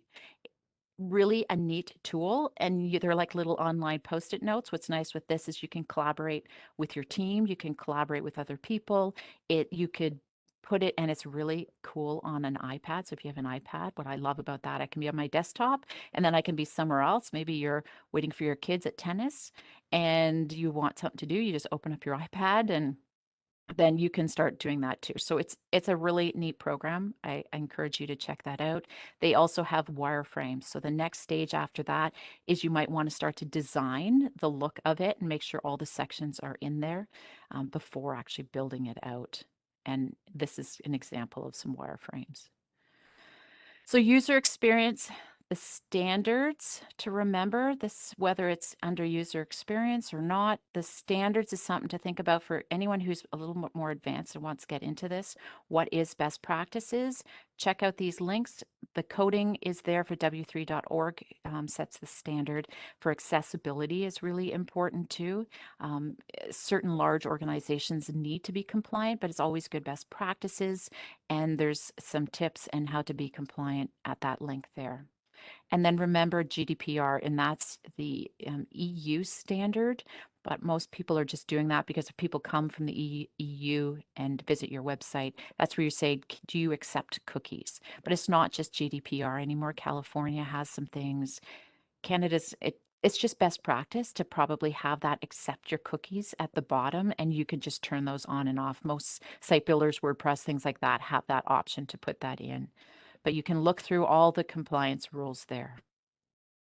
really a neat tool, and they're like little online post-it notes. What's nice with this is you can collaborate with your team, you can collaborate with other people. You could put it, and it's really cool on an iPad. So if you have an iPad, what I love about that, I can be on my desktop and then I can be somewhere else. Maybe you're waiting for your kids at tennis and you want something to do. You just open up your iPad and then you can start doing that too. So it's a really neat program. I encourage you to check that out. They also have wireframes. So the next stage after that is you might want to start to design the look of it and make sure all the sections are in there before actually building it out. And this is an example of some wireframes. So user experience, the standards to remember this, whether it's under user experience or not, the standards is something to think about for anyone who's a little more advanced and wants to get into this. What is best practices? Check out these links. The coding is there for w3.org, sets the standard for accessibility is really important too. Certain large organizations need to be compliant, but it's always good best practices. And there's some tips and how to be compliant at that link there. And then remember GDPR, and that's the EU standard. But most people are just doing that because if people come from the EU and visit your website, that's where you say, do you accept cookies? But it's not just GDPR anymore. California has some things. Canada's, it's just best practice to probably have that accept your cookies at the bottom, and you can just turn those on and off. Most site builders, WordPress, things like that have that option to put that in. But you can look through all the compliance rules there.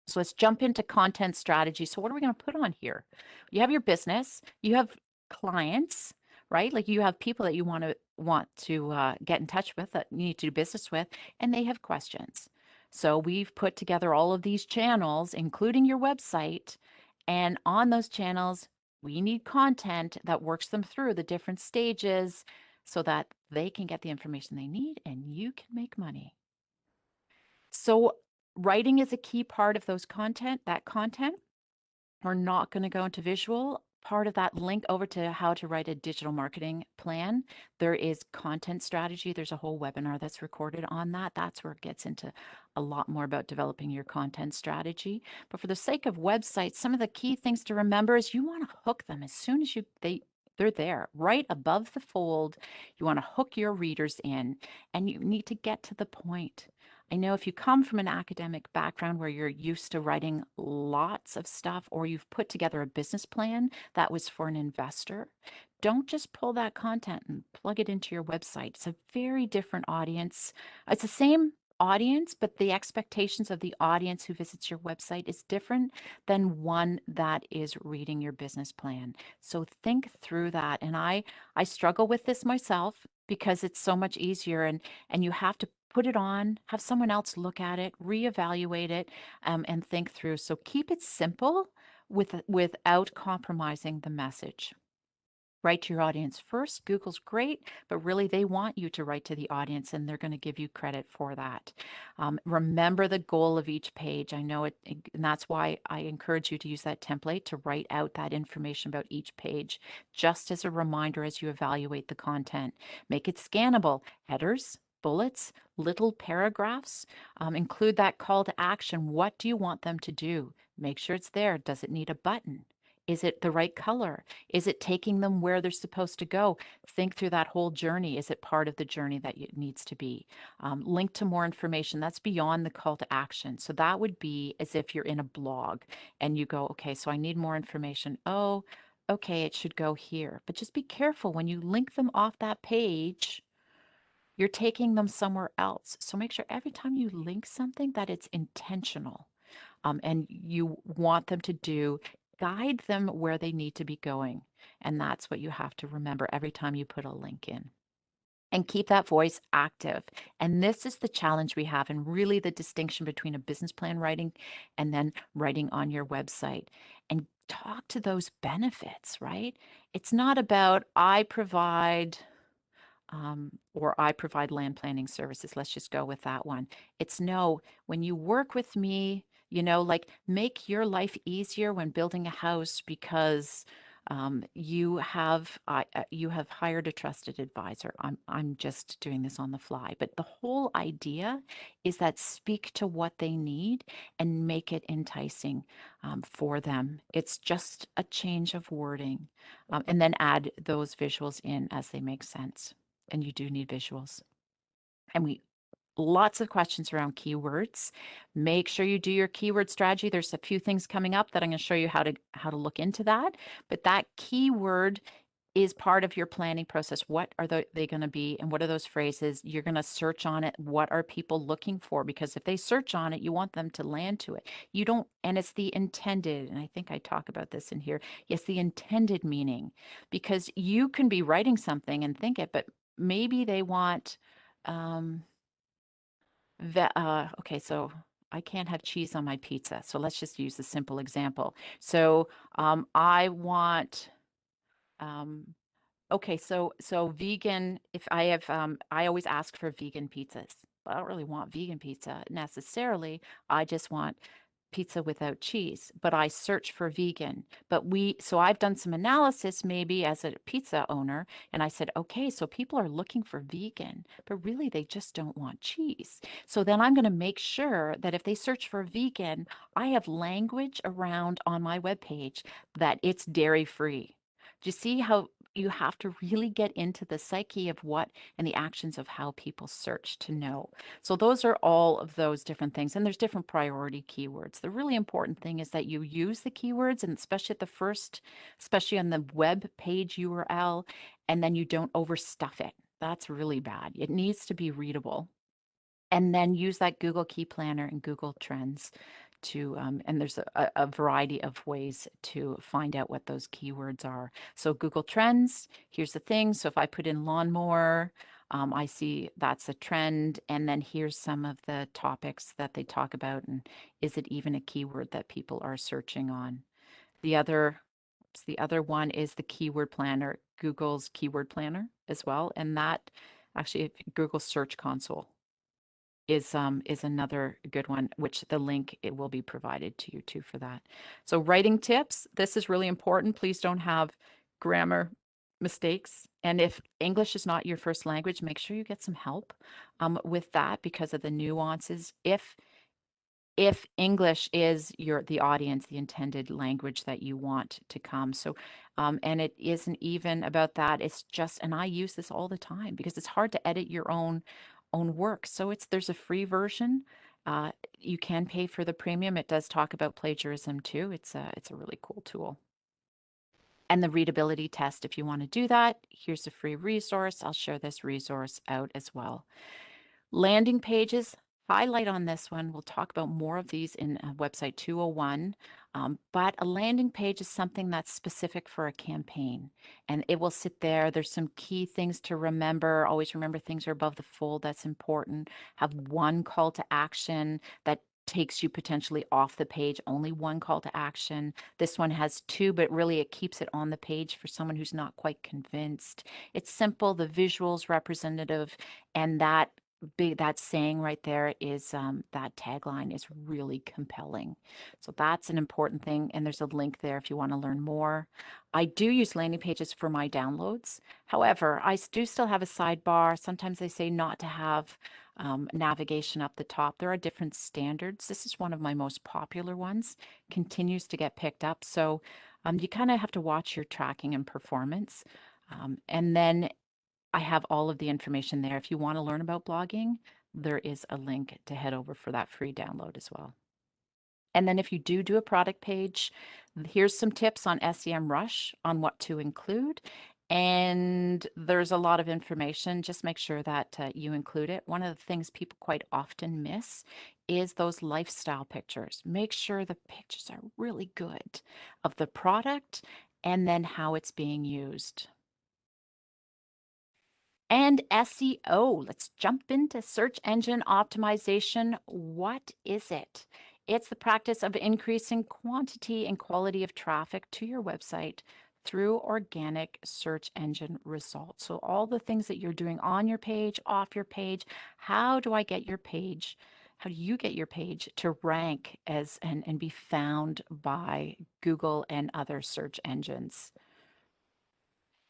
So let's jump into content strategy. So what are we going to put on here? You have your business, you have clients, right? Like you have people that you want to get in touch with, that you need to do business with, and they have questions. So we've put together all of these channels, including your website, and on those channels, we need content that works them through the different stages so that they can get the information they need and you can make money. So writing is a key part of that content. We're not going to go into visual. Part of that link over to how to write a digital marketing plan. There is content strategy. There's a whole webinar that's recorded on that. That's where it gets into a lot more about developing your content strategy. But for the sake of websites, some of the key things to remember is you want to hook them as soon as they're there, right above the fold. You want to hook your readers in, and you need to get to the point. I know if you come from an academic background where you're used to writing lots of stuff, or you've put together a business plan that was for an investor, don't just pull that content and plug it into your website. It's a very different audience. It's the same audience, but the expectations of the audience who visits your website is different than one that is reading your business plan. So think through that. And I struggle with this myself because it's so much easier, and you have to put it on, have someone else look at it, reevaluate it, and think through. So keep it simple without compromising the message. Write to your audience first. Google's great, but really they want you to write to the audience, and they're going to give you credit for that. Remember the goal of each page. I know it, and that's why I encourage you to use that template to write out that information about each page, just as a reminder as you evaluate the content. Make it scannable. Headers, bullets, little paragraphs. Include that call to action. What do you want them to do? Make sure it's there. Does it need a button? Is it the right color? Is it taking them where they're supposed to go? Think through that whole journey. Is it part of the journey that it needs to be? Link to more information. That's beyond the call to action. So that would be as if you're in a blog and you go, okay, so I need more information. Oh, okay, it should go here. But just be careful when you link them off that page, you're taking them somewhere else. So make sure every time you link something that it's intentional, and you want them to guide them where they need to be going. And that's what you have to remember every time you put a link in. And keep that voice active. And this is the challenge we have, and really the distinction between a business plan writing and then writing on your website. And talk to those benefits, right? It's not about I provide or I provide land planning services. Let's just go with that one. It's no, when you work with me, like make your life easier when building a house because You have hired a trusted advisor. I'm just doing this on the fly, but the whole idea is that speak to what they need and make it enticing for them. It's just a change of wording, and then add those visuals in as they make sense. And you do need visuals. And lots of questions around keywords. Make sure you do your keyword strategy. There's a few things coming up that I'm going to show you how to look into that. But that keyword is part of your planning process. What are they going to be, and what are those phrases? You're going to search on it. What are people looking for? Because if they search on it, you want them to land to it. You don't, and it's the intended, and I think I talk about this in here. Yes, the intended meaning, because you can be writing something and think it, but maybe they want, okay, so I can't have cheese on my pizza. So let's just use a simple example. So I want, okay, so vegan, if I have, I always ask for vegan pizzas. But I don't really want vegan pizza necessarily. I just want pizza without cheese, but I search for vegan. So I've done some analysis maybe as a pizza owner, and I said, okay, so people are looking for vegan, but really they just don't want cheese. So then I'm going to make sure that if they search for vegan, I have language around on my webpage that it's dairy free. Do you see how you have to really get into the psyche of what and the actions of how people search to know? So those are all of those different things. And there's different priority keywords. The really important thing is that you use the keywords, and especially at the first, especially on the web page URL, and then you don't overstuff it. That's really bad. It needs to be readable. And then use that Google Key Planner and Google Trends to, and there's a variety of ways to find out what those keywords are. So Google Trends, here's the thing. So if I put in lawnmower, I see that's a trend. And then here's some of the topics that they talk about. And is it even a keyword that people are searching on? The other one is the keyword planner, Google's keyword planner as well. And that actually, Google Search Console is another good one, which the link it will be provided to you too for that. So writing tips, this is really important. Please don't have grammar mistakes. And if English is not your first language, make sure you get some help with that because of the nuances. If English is the audience, the intended language that you want to come. So, and it isn't even about that. It's just, and I use this all the time because it's hard to edit your own work. So there's a free version. You can pay for the premium. It does talk about plagiarism too. It's a really cool tool. And the readability test, if you want to do that, here's a free resource. I'll share this resource out as well. Landing pages, highlight on this one. We'll talk about more of these in website 201. But a landing page is something that's specific for a campaign, and it will sit there. There's some key things to remember. Always remember things are above the fold. That's important. Have one call to action that takes you potentially off the page, only one call to action. This one has two, but really it keeps it on the page for someone who's not quite convinced. It's simple, the visuals representative, and that saying right there is that tagline is really compelling. So that's an important thing, and there's a link there if you want to learn more. I do use landing pages for my downloads. However, I do still have a sidebar. Sometimes they say not to have navigation up the top. There are different standards. This is one of my most popular ones, continues to get picked up. So you kind of have to watch your tracking and performance. And then I have all of the information there. If you want to learn about blogging, there is a link to head over for that free download as well. And then if you do a product page, here's some tips on SEMrush on what to include. And there's a lot of information. Just make sure that you include it. One of the things people quite often miss is those lifestyle pictures. Make sure the pictures are really good of the product and then how it's being used. And SEO, let's jump into search engine optimization. What is it? It's the practice of increasing quantity and quality of traffic to your website through organic search engine results. So all the things that you're doing on your page, off your page, how do you get your page to rank as and be found by Google and other search engines?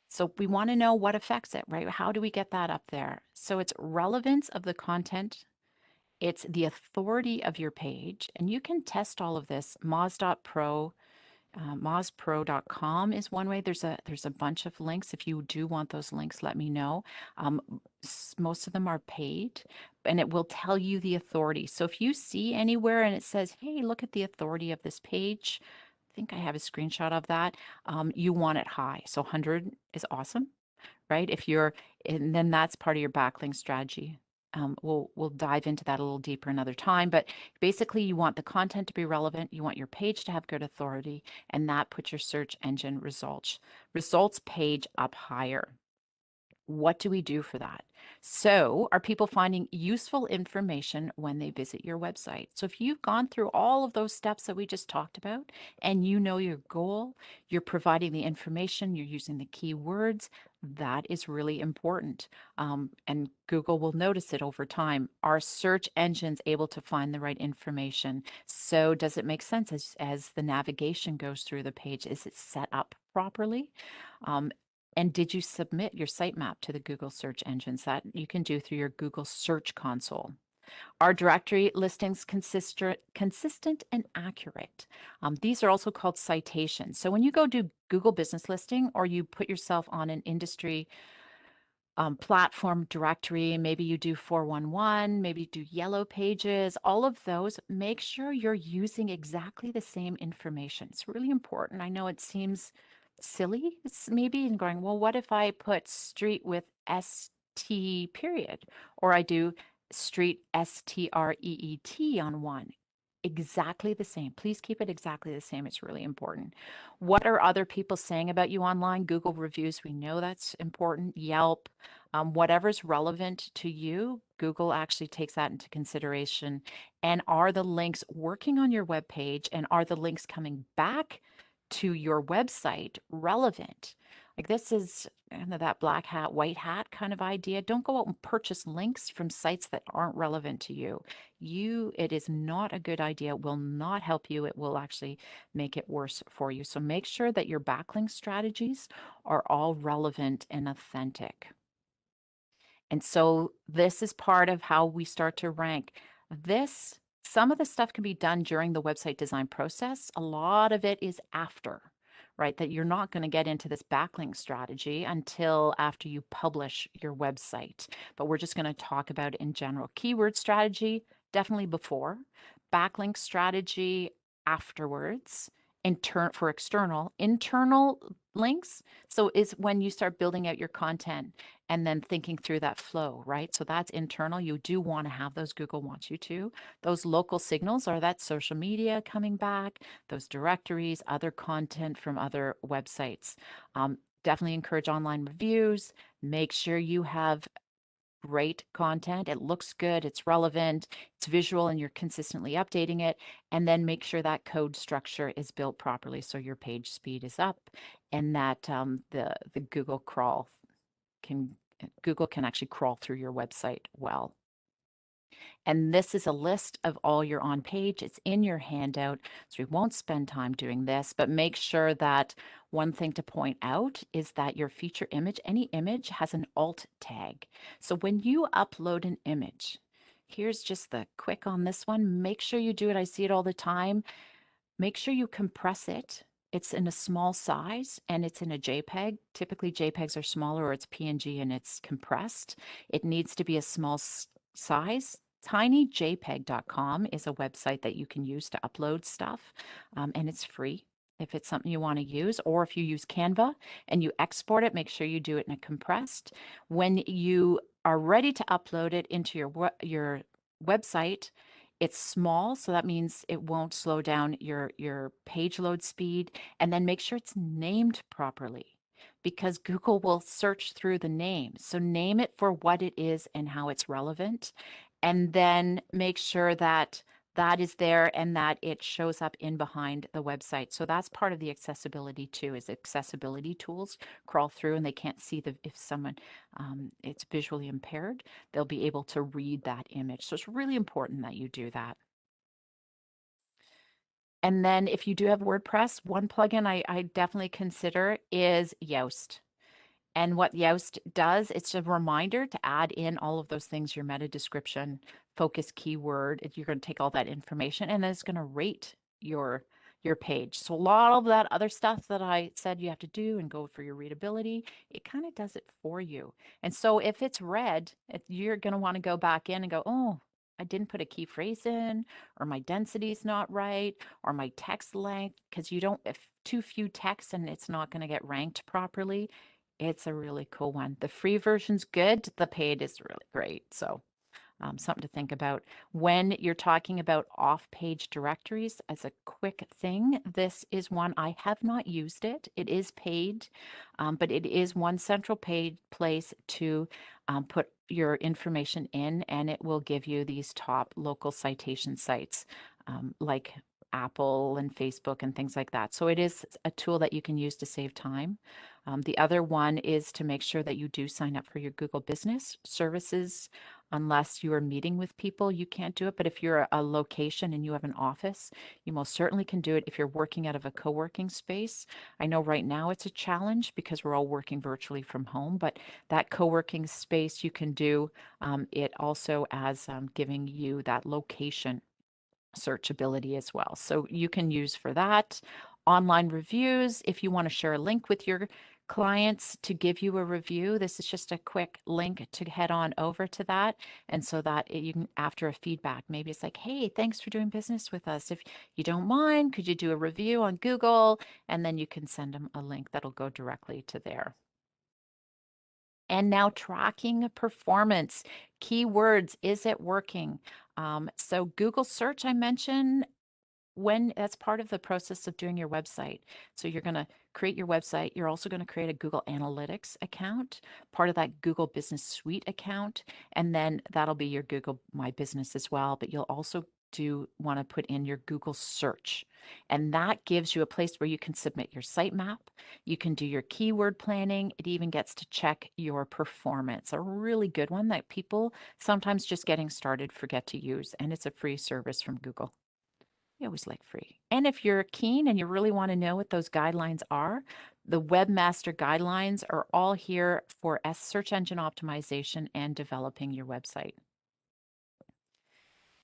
So we want to know what affects it, right? How do we get that up there? So it's relevance of the content, it's the authority of your page, and you can test all of this. Moz.pro, mozpro.com is one way. There's a bunch of links. If you do want those links, let me know. Most of them are paid, and it will tell you the authority. So if you see anywhere and it says, hey, look at the authority of this page, I think I have a screenshot of that. You want it high. So 100 is awesome, right? And then that's part of your backlink strategy. We'll dive into that a little deeper another time, but basically you want the content to be relevant, you want your page to have good authority, and that puts your search engine results page up higher. What do we do for that? So, are people finding useful information when they visit your website? So, if you've gone through all of those steps that we just talked about and you know your goal, you're providing the information, you're using the keywords, that is really important. And Google will notice it over time. Are search engines able to find the right information? So, does it make sense as the navigation goes through the page? Is it set up properly? And did you submit your sitemap to the Google search engines? That you can do through your Google Search Console. Are directory listings consistent and accurate? These are also called citations. So when you go do Google Business Listing or you put yourself on an industry platform directory, maybe you do 411, maybe you do Yellow Pages, all of those, make sure you're using exactly the same information. It's really important. I know it seems silly, it's maybe in going, well, what if I put street with ST period, or I do street STREET on one? Exactly the same. Please keep it exactly the same. It's really important. What are other people saying about you online? Google reviews, we know that's important. Yelp, whatever's relevant to you, Google actually takes that into consideration. And are the links working on your web page, and are the links coming back to your website relevant? Like this is kind of that black hat, white hat kind of idea. Don't go out and purchase links from sites that aren't relevant to you. It is not a good idea. It will not help you. It will actually make it worse for you. So make sure that your backlink strategies are all relevant and authentic. And so this is part of how we start to rank. Some of the stuff can be done during the website design process. A lot of it is after, right? That you're not going to get into this backlink strategy until after you publish your website. But we're just going to talk about it in general. Keyword strategy, definitely before. Backlink strategy afterwards. For external. Internal links, so is when you start building out your content and then thinking through that flow, right? So that's internal. You do want to have those. Google wants you to. Those local signals are that social media coming back, those directories, other content from other websites. Definitely encourage online reviews. Make sure you have great content. It looks good, it's relevant, it's visual, and you're consistently updating it. And then make sure that code structure is built properly so your page speed is up and that the Google can actually crawl through your website well. And this is a list of all your on page. It's in your handout, so we won't spend time doing this, but make sure that one thing to point out is that your feature image, any image has an alt tag. So when you upload an image, here's just the quick on this one. Make sure you do it. I see it all the time. Make sure you compress it. It's in a small size and it's in a JPEG. Typically JPEGs are smaller, or it's PNG and it's compressed. It needs to be a small size. tinyjpeg.com is a website that you can use to upload stuff, and it's free if it's something you want to use. Or if you use Canva and you export it, make sure you do it in a compressed. When you are ready to upload it into your website, it's small, so that means it won't slow down your page load speed. And then make sure it's named properly, because Google will search through the name. So name it for what it is and how it's relevant. And then make sure that that is there and that it shows up in behind the website. So that's part of the accessibility too, is accessibility tools crawl through and they can't see if someone it's visually impaired, they'll be able to read that image. So it's really important that you do that. And then if you do have WordPress, one plugin I definitely consider is Yoast. And what Yoast does, it's a reminder to add in all of those things, your meta description, focus keyword. You're going to take all that information and then it's going to rate your page. So a lot of that other stuff that I said you have to do and go for your readability, it kind of does it for you. And so if it's red, you're going to want to go back in and go, oh, I didn't put a key phrase in, or my density is not right, or my text length, because you don't, if too few text and it's not going to get ranked properly. It's a really cool one. The free version's good. The paid is really great. So something to think about. When you're talking about off-page directories, as a quick thing, this is one I have not used it. It is paid, but it is one central paid place to put your information in, and it will give you these top local citation sites like Apple and Facebook and things like that. So it is a tool that you can use to save time. The other one is to make sure that you do sign up for your Google Business Services. Unless you are meeting with people, you can't do it. But if you're a location and you have an office, you most certainly can do it if you're working out of a co-working space. I know right now it's a challenge because we're all working virtually from home, but that co-working space you can do it also as giving you that location searchability as well. So you can use for that. Online reviews, if you want to share a link with your clients to give you a review, this is just a quick link to head on over to that. And so that you can, after a feedback, maybe it's like, hey, thanks for doing business with us. If you don't mind, could you do a review on Google? And then you can send them a link that'll go directly to there. And now tracking performance, keywords, is it working? So Google search, I mentioned, when that's part of the process of doing your website. So you're going to create your website. You're also going to create a Google Analytics account, part of that Google Business Suite account, and then that'll be your Google My Business as well. But you'll also do want to put in your Google search. And that gives you a place where you can submit your sitemap. You can do your keyword planning. It even gets to check your performance. A really good one that people sometimes just getting started forget to use. And it's a free service from Google. I always like free. And if you're keen and you really want to know what those guidelines are, the Webmaster Guidelines are all here for search engine optimization and developing your website.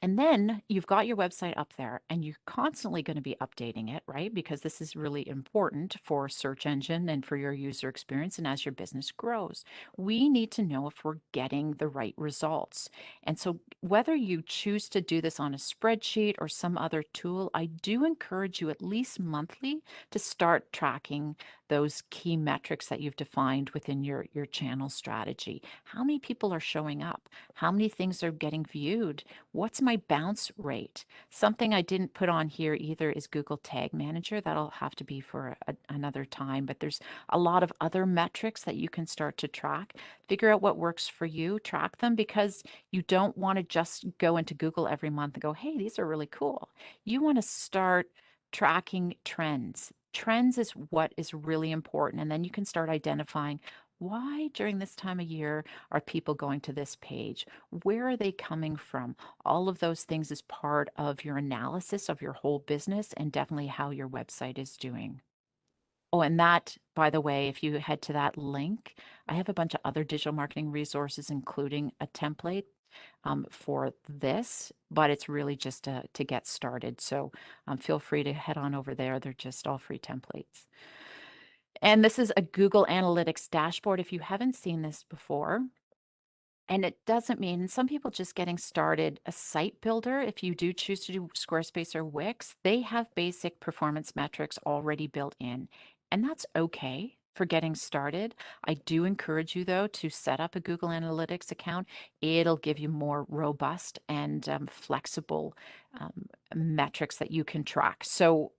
And then you've got your website up there and you're constantly going to be updating it, right? Because this is really important for search engine and for your user experience. And as your business grows, we need to know if we're getting the right results. And so whether you choose to do this on a spreadsheet or some other tool, I do encourage you at least monthly to start tracking those key metrics that you've defined within your channel strategy. How many people are showing up? How many things are getting viewed? What's my bounce rate? Something I didn't put on here either is Google Tag Manager. That'll have to be for another time, but there's a lot of other metrics that you can start to track. Figure out what works for you, track them, because you don't want to just go into Google every month and go, hey, these are really cool. You want to start tracking trends. Trends is what is really important. And then you can start identifying why during this time of year are people going to this page? Where are they coming from? All of those things is part of your analysis of your whole business and definitely how your website is doing. Oh, and that, by the way, if you head to that link, I have a bunch of other digital marketing resources, including a template for this, but it's really just to get started. So feel free to head on over there. They're just all free templates. And this is a Google Analytics dashboard. If you haven't seen this before, and it doesn't mean some people just getting started, a site builder, if you do choose to do Squarespace or Wix, they have basic performance metrics already built in. And that's okay for getting started. I do encourage you, though, to set up a Google Analytics account. It'll give you more robust and flexible metrics that you can track. So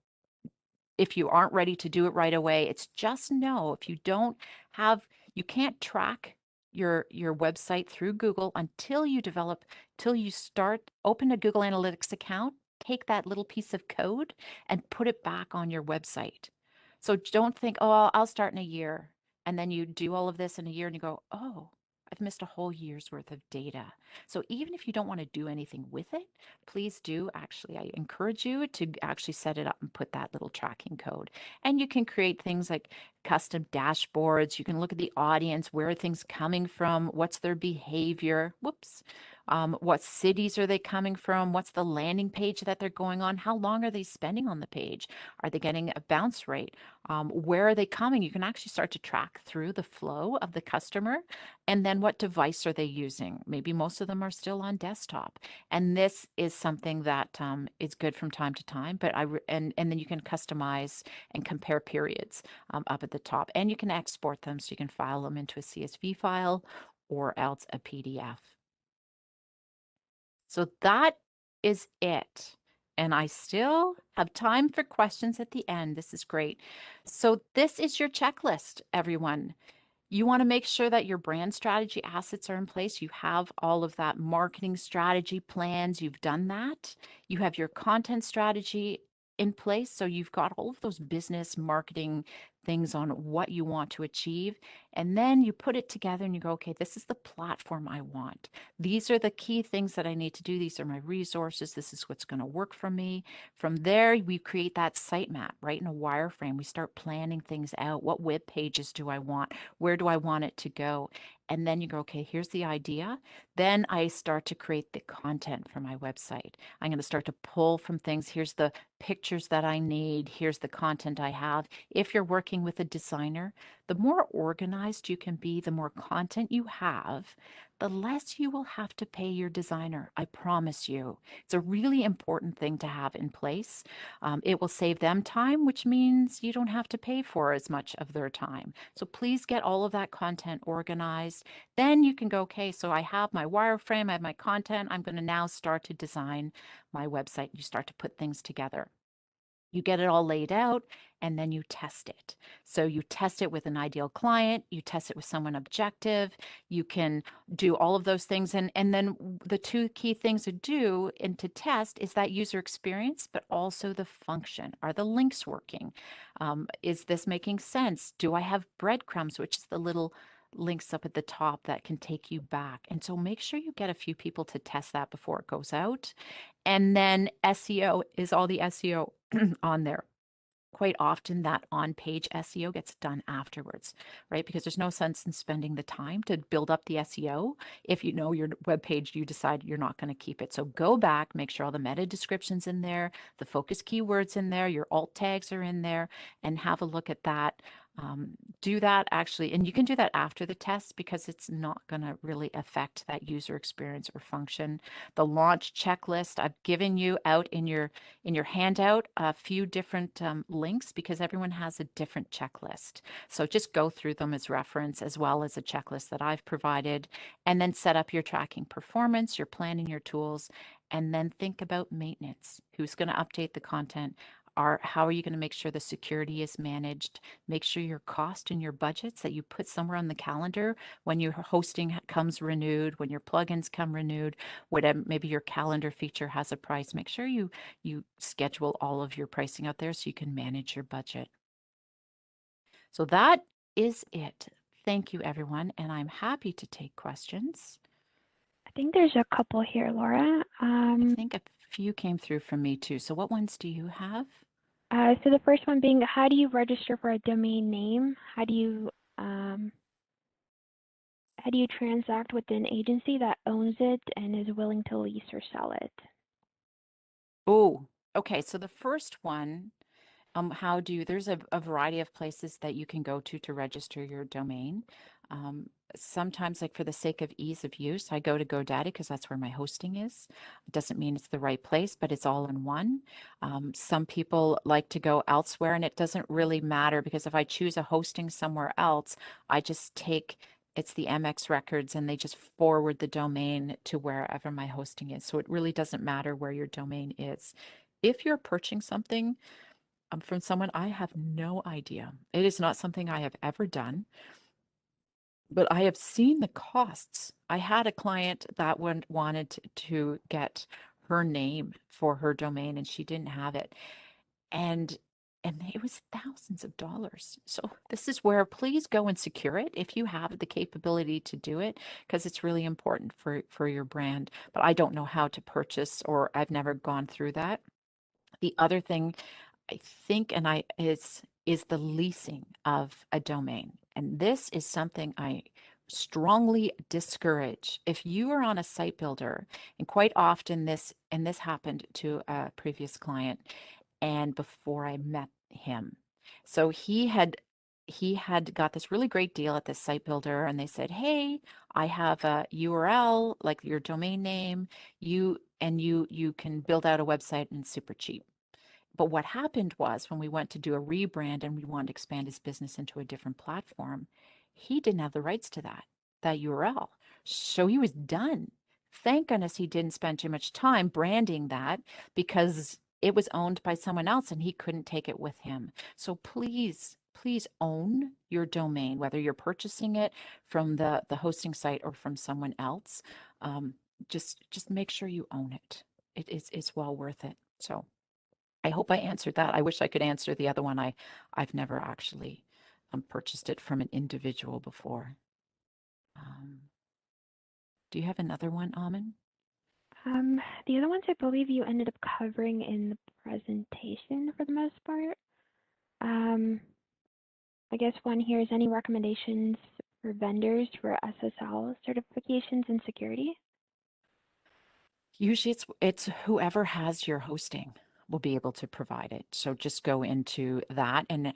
if you aren't ready to do it right away, it's just know if you don't have, you can't track your website through Google until you develop, till you start, open a Google Analytics account, take that little piece of code and put it back on your website. So don't think, oh, I'll start in a year. And then you do all of this in a year and you go, oh, I've missed a whole year's worth of data. So even if you don't want to do anything with it, please do. Actually, I encourage you to actually set it up and put that little tracking code. And you can create things like custom dashboards. You can look at the audience, where are things coming from, what's their behavior, whoops, what cities are they coming from, what's the landing page that they're going on, how long are they spending on the page, are they getting a bounce rate, where are they coming? You can actually start to track through the flow of the customer, and then what device are they using? Maybe most of them are still on desktop, and this is something that is good from time to time. But and then you can customize and compare periods up at the top, and you can export them so you can file them into a CSV file or else a PDF. So that is it. And I still have time for questions at the end. This is great. So this is your checklist, everyone. You want to make sure that your brand strategy assets are in place. You have all of that marketing strategy plans. You've done that. You have your content strategy in place. So you've got all of those business marketing things on what you want to achieve. And then you put it together and you go, okay, this is the platform I want. These are the key things that I need to do. These are my resources. This is what's going to work for me. From there, we create that sitemap, right, in a wireframe. We start planning things out. What web pages do I want? Where do I want it to go? And then you go, okay, here's the idea. Then I start to create the content for my website. I'm going to start to pull from things. Here's the pictures that I need. Here's the content I have. If you're working with a designer, the more organized you can be, the more content you have, the less you will have to pay your designer. I promise you. It's a really important thing to have in place. It will save them time, which means you don't have to pay for as much of their time. So please get all of that content organized. Then you can go, okay, so I have my wireframe, I have my content. I'm going to now start to design my website. You start to put things together. You get it all laid out, and then you test it. So you test it with an ideal client, you test it with someone objective, you can do all of those things. And then the two key things to do and to test is that user experience, but also the function. Are the links working? Is this making sense? Do I have breadcrumbs, which is the little links up at the top that can take you back? And so make sure you get a few people to test that before it goes out. And then SEO is all the SEO on there. Quite often that on-page SEO gets done afterwards, right? Because there's no sense in spending the time to build up the SEO if you know your web page, you decide you're not going to keep it. So go back, make sure all the meta descriptions in there, the focus keywords in there, your alt tags are in there, and have a look at that. Do that actually, and you can do that after the test because it's not going to really affect that user experience or function. The launch checklist I've given you out in your handout a few different links because everyone has a different checklist. So just go through them as reference as well as a checklist that I've provided, and then set up your tracking performance, your planning, your tools, and then think about maintenance. Who's going to update the content? How are you going to make sure the security is managed? Make sure your cost and your budgets that you put somewhere on the calendar when your hosting comes renewed, when your plugins come renewed, whatever, maybe your calendar feature has a price. Make sure you schedule all of your pricing out there so you can manage your budget. So that is it. Thank you, everyone, and I'm happy to take questions. I think there's a couple here, Laura. I think a few came through from me too. So what ones do you have? So the first one being, how do you register for a domain name? How do you transact with an agency that owns it and is willing to lease or sell it? Oh, okay. So the first one, there's a variety of places that you can go to register your domain. Sometimes, like for the sake of ease of use, I go to GoDaddy because that's where my hosting is. It doesn't mean it's the right place, but it's all in one. Some people like to go elsewhere, and it doesn't really matter because if I choose a hosting somewhere else, I just take it's the MX records and they just forward the domain to wherever my hosting is. So it really doesn't matter where your domain is. If you're purchasing something from someone, I have no idea. It is not something I have ever done, but I have seen the costs. I had a client that wanted to get her name for her domain and she didn't have it. And and it was thousands of dollars. So this is where please go and secure it if you have the capability to do it, because it's really important for your brand. But I don't know how to purchase, or I've never gone through that. The other thing I think and I is the leasing of a domain. And this is something I strongly discourage. If you are on a site builder, and quite often this happened to a previous client and before I met him. So he had got this really great deal at this site builder, and they said, "Hey, I have a URL, like your domain name, you can build out a website and it's super cheap." But what happened was when we went to do a rebrand and we wanted to expand his business into a different platform, he didn't have the rights to that URL. So he was done. Thank goodness he didn't spend too much time branding that, because it was owned by someone else and he couldn't take it with him. So please, please own your domain, whether you're purchasing it from the hosting site or from someone else. Um, just make sure you own it. It's well worth it. So I hope I answered that. I wish I could answer the other one. I've never actually purchased it from an individual before. Um, do you have another one, Amin? The other ones I believe you ended up covering in the presentation for the most part. I guess one here is any recommendations for vendors for SSL certifications and security? Usually it's whoever has your hosting will be able to provide it. So just go into that, and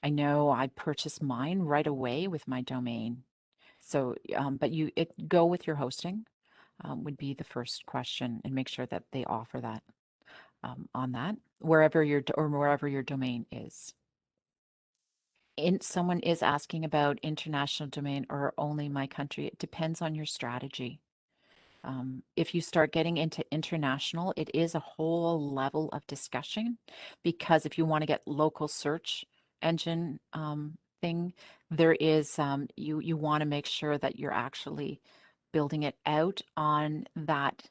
I know I purchased mine right away with my domain. So, but go with your hosting, would be the first question, and make sure that they offer that on that wherever your domain is. Someone is asking about international domain or only my country. It depends on your strategy. If you start getting into international, it is a whole level of discussion, because if you want to get local search engine thing, there is you want to make sure that you're actually building it out on that.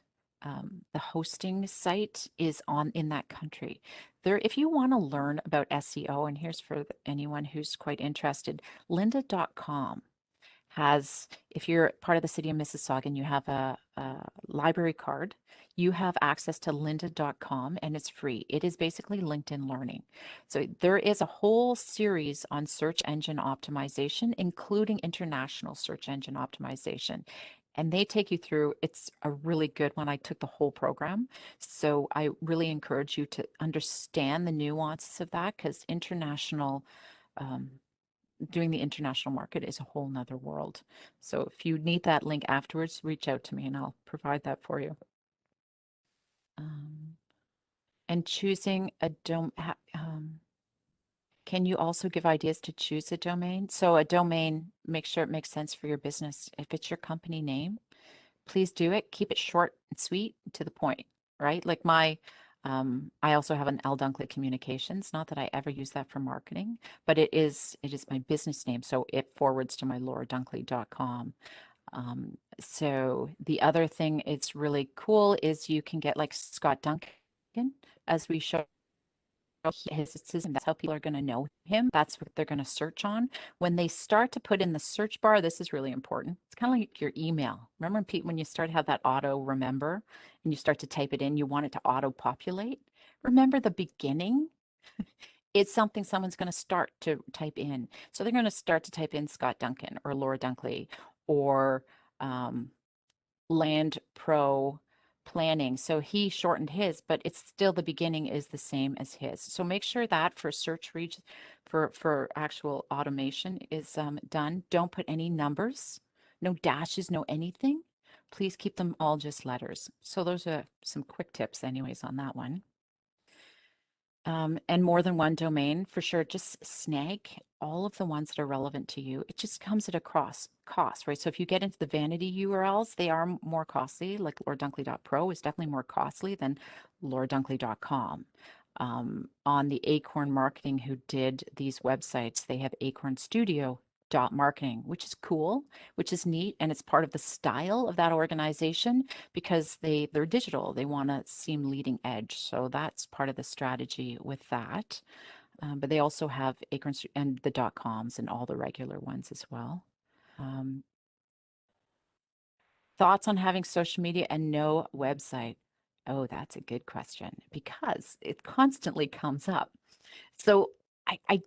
The hosting site is on in that country. There, if you want to learn about SEO, and here's for anyone who's quite interested, lynda.com has, if you're part of the city of Mississauga and you have a library card, you have access to lynda.com, and it's free. It is basically LinkedIn Learning. So there is a whole series on search engine optimization, including international search engine optimization. And they take you through, it's a really good one. I took the whole program. So I really encourage you to understand the nuances of that, because um, doing the international market is a whole nother world. So if you need that link afterwards, reach out to me and I'll provide that for you. Um, and choosing a can you also give ideas to choose a domain? So a domain, make sure it makes sense for your business. If it's your company name, please do it. Keep it short and sweet, to the point, right? Like I also have an L Dunkley Communications. Not that I ever use that for marketing, but it is my business name, so it forwards to my lauradunkley.com. So the other thing it's really cool is you can get like Scott Duncan, as we show his system. That's how people are going to know him. That's what they're going to search on. When they start to put in the search bar, this is really important. It's kind of like your email. Remember when you start to have that auto remember and you start to type it in, you want it to auto populate. Remember the beginning? It's something someone's going to start to type in. So they're going to start to type in Scott Duncan or Laura Dunkley or um, Land Pro Planning. So he shortened his, but it's still, the beginning is the same as his. So make sure that for search reach, for actual automation is done. Don't put any numbers, no dashes, no anything. Please keep them all just letters. So those are some quick tips anyways on that one. And more than one domain, for sure, just snag all of the ones that are relevant to you. It just comes at a cost, right? So if you get into the vanity URLs, they are more costly. Like lauradunkley.pro is definitely more costly than lauradunkley.com. On the Acorn Marketing, who did these websites, they have Acorn Studio marketing, which is cool, which is neat, and it's part of the style of that organization because they're digital. They want to seem leading edge. So that's part of the strategy with that. But they also have Acorns and the .coms and all the regular ones as well. Thoughts on having social media and no website? Oh, that's a good question because it constantly comes up. So I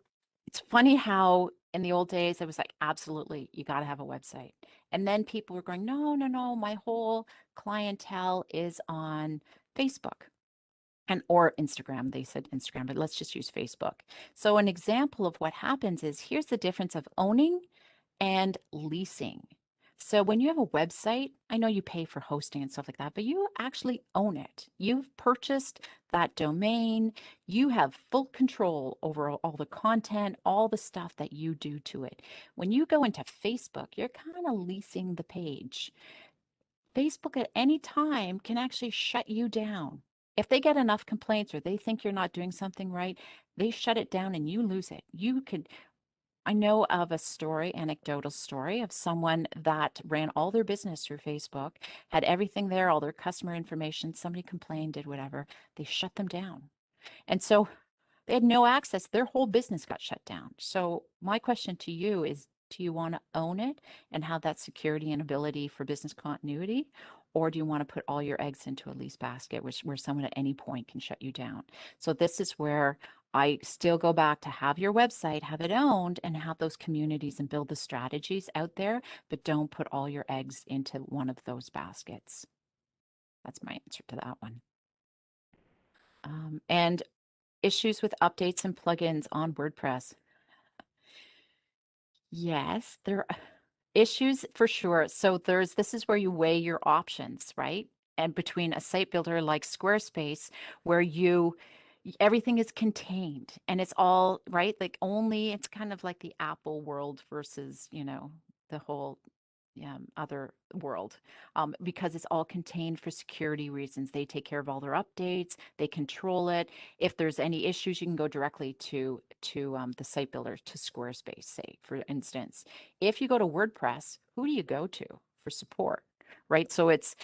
it's funny how in the old days I was like, absolutely, you got to have a website. And then people were going, no, no, no, my whole clientele is on Facebook and or Instagram. They said Instagram, but let's just use Facebook. So an example of what happens is here's the difference of owning and leasing. So when you have a website, I know you pay for hosting and stuff like that, but you actually own it. You've purchased that domain. You have full control over all the content, all the stuff that you do to it. When you go into Facebook, you're kind of leasing the page. Facebook at any time can actually shut you down. If they get enough complaints or they think you're not doing something right, they shut it down and you lose it. I know of a story, anecdotal story of someone that ran all their business through Facebook, had everything there, all their customer information. Somebody complained, did whatever. They shut them down. And so they had no access. Their whole business got shut down. So my question to you is, do you want to own it and have that security and ability for business continuity? Or do you want to put all your eggs into a lease basket, where someone at any point can shut you down? So this is where I still go back to have your website, have it owned, and have those communities and build the strategies out there, but don't put all your eggs into one of those baskets. That's my answer to that one. And issues with updates and plugins on WordPress. Yes, there are issues for sure. So this is where you weigh your options, right? And between a site builder like Squarespace, where everything is contained and it's all right, like only it's kind of like the Apple world versus, the whole other world, because it's all contained for security reasons. They take care of all their updates. They control it. If there's any issues, you can go directly to the site builder, to Squarespace, say, for instance. If you go to WordPress, who do you go to for support, right? So it's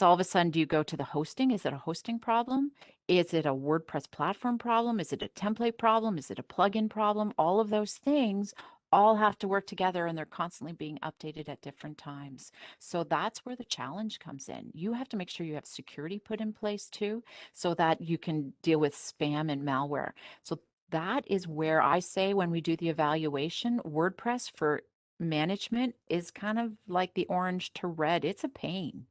all of a sudden, do you go to the hosting? Is it a hosting problem? Is it a WordPress platform problem? Is it a template problem? Is it a plugin problem? All of those things all have to work together and they're constantly being updated at different times. So that's where the challenge comes in. You have to make sure you have security put in place too, so that you can deal with spam and malware. So that is where I say when we do the evaluation, WordPress for management is kind of like the orange to red. It's a pain,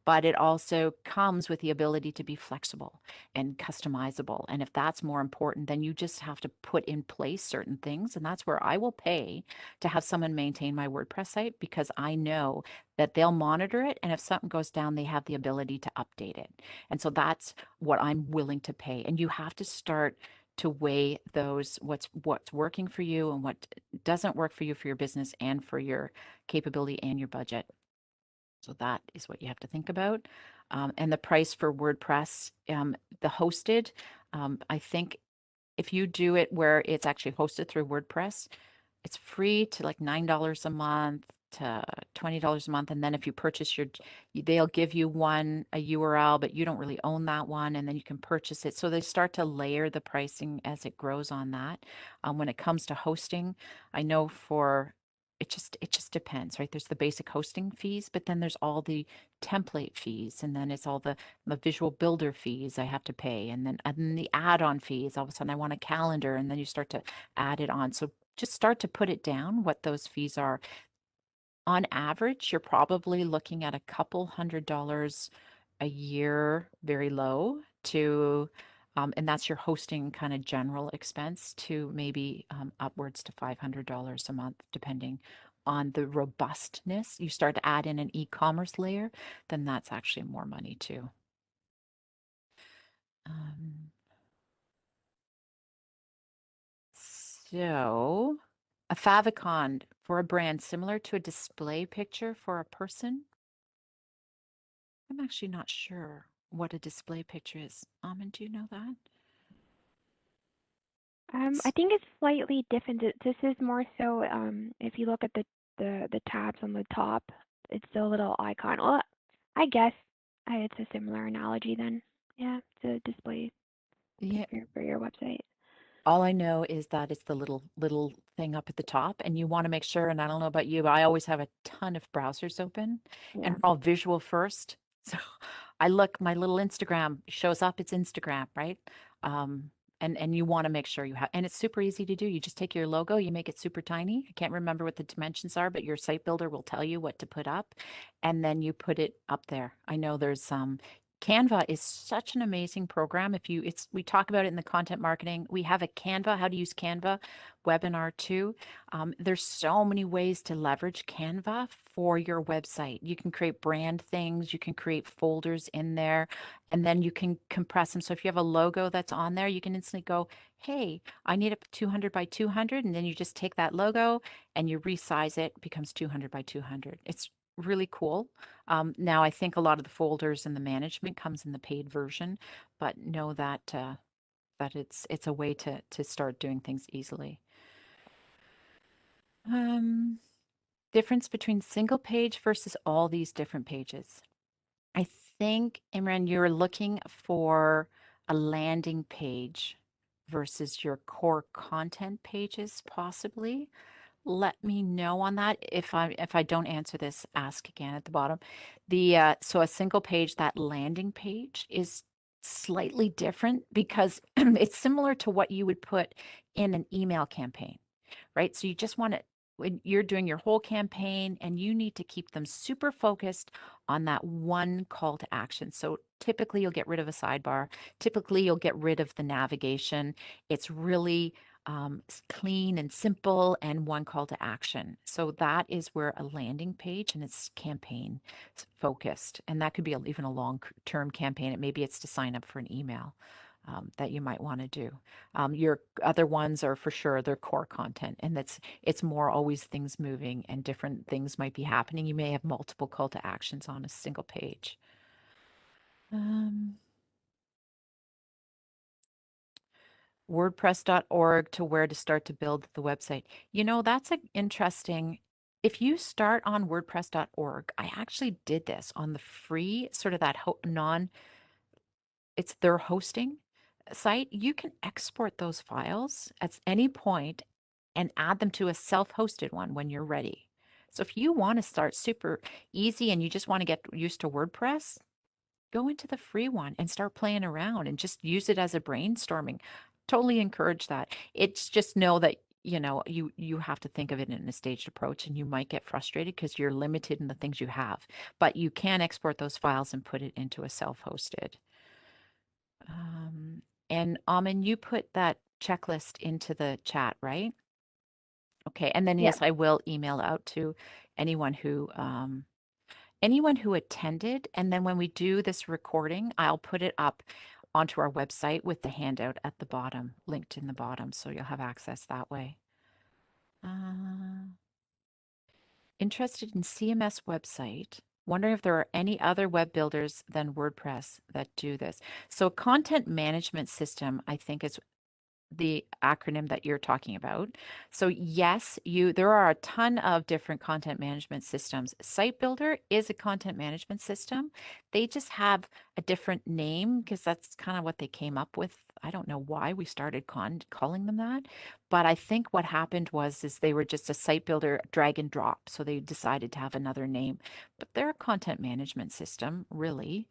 but it also comes with the ability to be flexible and customizable. And if that's more important, then you just have to put in place certain things. And that's where I will pay to have someone maintain my WordPress site, because I know that they'll monitor it. And if something goes down, they have the ability to update it. And so that's what I'm willing to pay. And you have to start to weigh those, what's working for you and what doesn't work for you, for your business and for your capability and your budget. So that is what you have to think about. And the price for WordPress, the hosted, I think if you do it where it's actually hosted through WordPress, it's free to like $9 a month to $20 a month. And then if you purchase they'll give you a URL, but you don't really own that one. And then you can purchase it. So they start to layer the pricing as it grows on that. When it comes to hosting, I know it just depends, right? There's the basic hosting fees, but then there's all the template fees, and then it's all the visual builder fees I have to pay, and then the add-on fees. All of a sudden I want a calendar, and then you start to add it on. So just start to put it down what those fees are. On average, you're probably looking at a couple $100 a year, very low, and that's your hosting kind of general expense, to maybe upwards to $500 a month, depending on the robustness. You start to add in an e-commerce layer, then that's actually more money too. Um, so a favicon for a brand similar to a display picture for a person. I'm actually not sure what a display picture is. Amin, do you know that? I think it's slightly different. This is more so, if you look at the tabs on the top, it's the little icon. Well, I guess it's a similar analogy then. Yeah, to display Yeah. for your website. All I know is that it's the little thing up at the top, and you want to make sure, and I don't know about you, but I always have a ton of browsers open, and Yeah. we're all visual first. So I look, my little Instagram shows up, it's Instagram, right? Um, and you want to make sure you have, and it's super easy to do. You just take your logo, you make it super tiny. I can't remember what the dimensions are, but your site builder will tell you what to put up, and then you put it up there. I know there's Canva is such an amazing program. If you, it's, we talk about it in the content marketing. We have a Canva, how to use Canva webinar too. There's so many ways to leverage Canva for your website. You can create brand things, you can create folders in there, and then you can compress them. So if you have a logo that's on there, you can instantly go, hey, I need a 200 by 200. And then you just take that logo and you resize it, it becomes 200 by 200. It's really cool. Now I think a lot of the folders and the management comes in the paid version, but know that that it's a way to start doing things easily. Um, Difference between single page versus all these different pages. I think, Imran, you're looking for a landing page versus your core content pages, possibly. Let me know on that. If I don't answer this, ask again at the bottom. The so a single page, that landing page is slightly different because it's similar to what you would put in an email campaign, right? So you just want to, when you're doing your whole campaign and you need to keep them super focused on that one call to action. So typically you'll get rid of a sidebar. Typically you'll get rid of the navigation. It's really clean and simple and one call to action. So that is where a landing page and it's campaign focused. And that could be even a long term campaign. Maybe it's to sign up for an email that you might want to do. Your other ones are for sure their core content, and it's more always things moving and different things might be happening. You may have multiple call to actions on a single page. Um, WordPress.org to where to start to build the website. You know, that's an interesting. If you start on WordPress.org, I actually did this on the free, sort of that non, it's their hosting site. You can export those files at any point and add them to a self-hosted one when you're ready. So if you want to start super easy and you just want to get used to WordPress, go into the free one and start playing around and just use it as a brainstorming. Totally encourage that. It's just know that you have to think of it in a staged approach and you might get frustrated because you're limited in the things you have, but you can export those files and put it into a self-hosted. Um, and Amin, you put that checklist into the chat, right? Okay, and then Yeah. yes, I will email out to anyone who attended, and then when we do this recording, I'll put it up onto our website with the handout at the bottom, linked in the bottom, so you'll have access that way. Interested in CMS website. Wondering if there are any other web builders than WordPress that do this. So content management system, I think, is the acronym that you're talking about. So yes, there are a ton of different content management systems. Site Builder is a content management system. They just have a different name because that's kind of what they came up with. I don't know why we started calling them that, but I think what happened is they were just a site builder drag and drop. So they decided to have another name, but they're a content management system, really.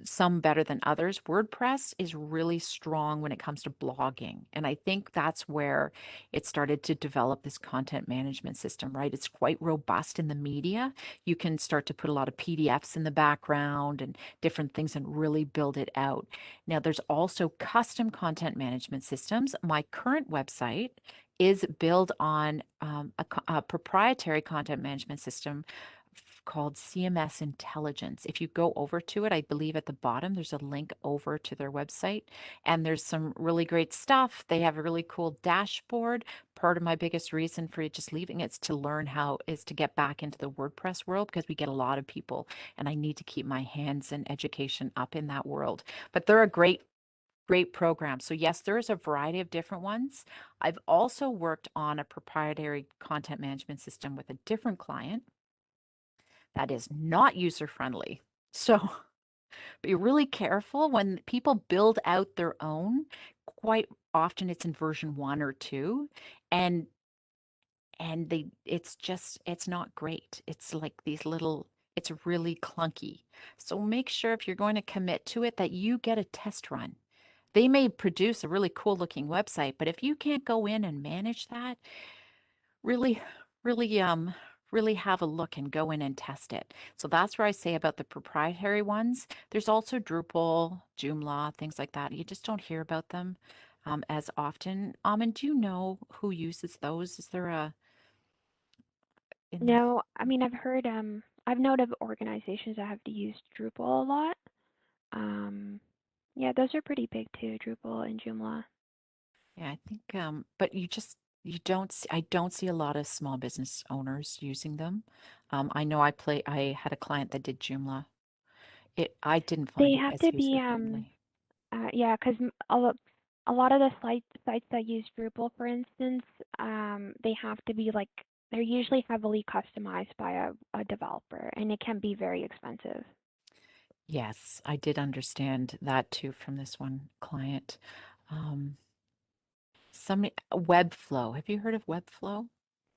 Some better than others. WordPress is really strong when it comes to blogging. And I think that's where it started to develop this content management system, right? It's quite robust in the media. You can start to put a lot of PDFs in the background and different things and really build it out. Now, there's also custom content management systems. My current website is built on a proprietary content management system called CMS Intelligence. If you go over to it, I believe at the bottom there's a link over to their website, and there's some really great stuff. They have a really cool dashboard. Part of my biggest reason for just leaving it's to learn how is to get back into the WordPress world because we get a lot of people, and I need to keep my hands and education up in that world. But they're a great Great program. So yes, there's a variety of different ones. I've also worked on a proprietary content management system with a different client that is not user friendly. So be really careful when people build out their own. Quite often it's in version 1 or 2, and it's not great. It's like these little it's really clunky. So make sure if you're going to commit to it that you get a test run. They may produce a really cool looking website, but if you can't go in and manage that, really, really, really have a look and go in and test it. So that's where I say about the proprietary ones. There's also Drupal, Joomla, things like that. You just don't hear about them as often. And do you know who uses those? Is there a in No, I mean I've known of organizations that have to use Drupal a lot. Um, yeah, those are pretty big too, Drupal and Joomla. Yeah, I think but you don't see, I don't see a lot of small business owners using them. I know I had a client that did Joomla. I didn't They find it have as to user be friendly. yeah, because a lot of the sites that use Drupal, for instance, they have to be like they're usually heavily customized by a developer, and it can be very expensive. Yes, I did understand that too from this one client. Um, Webflow. Have you heard of Webflow?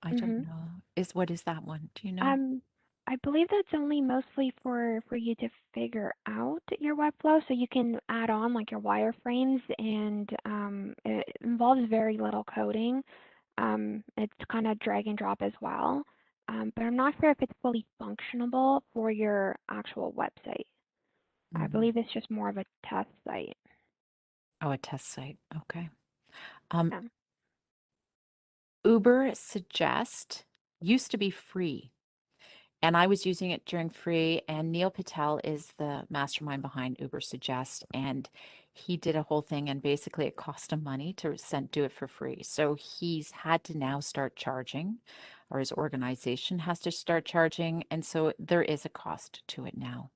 I don't Mhm. know. What is that one? Do you know? Um, I believe that's only mostly for you to figure out your Webflow, so you can add on like your wireframes, and it involves very little coding. It's kind of drag and drop as well. But I'm not sure if it's fully functionable for your actual website. I Hmm. believe it's just more of a test site. Oh, a test site. Okay. Um, Yeah. Uber Suggest used to be free. And I was using it during free, and Neil Patel is the mastermind behind Uber Suggest, and he did a whole thing, and basically it cost him money to do it for free. So he's had to now start charging, or his organization has to start charging, and so there is a cost to it now.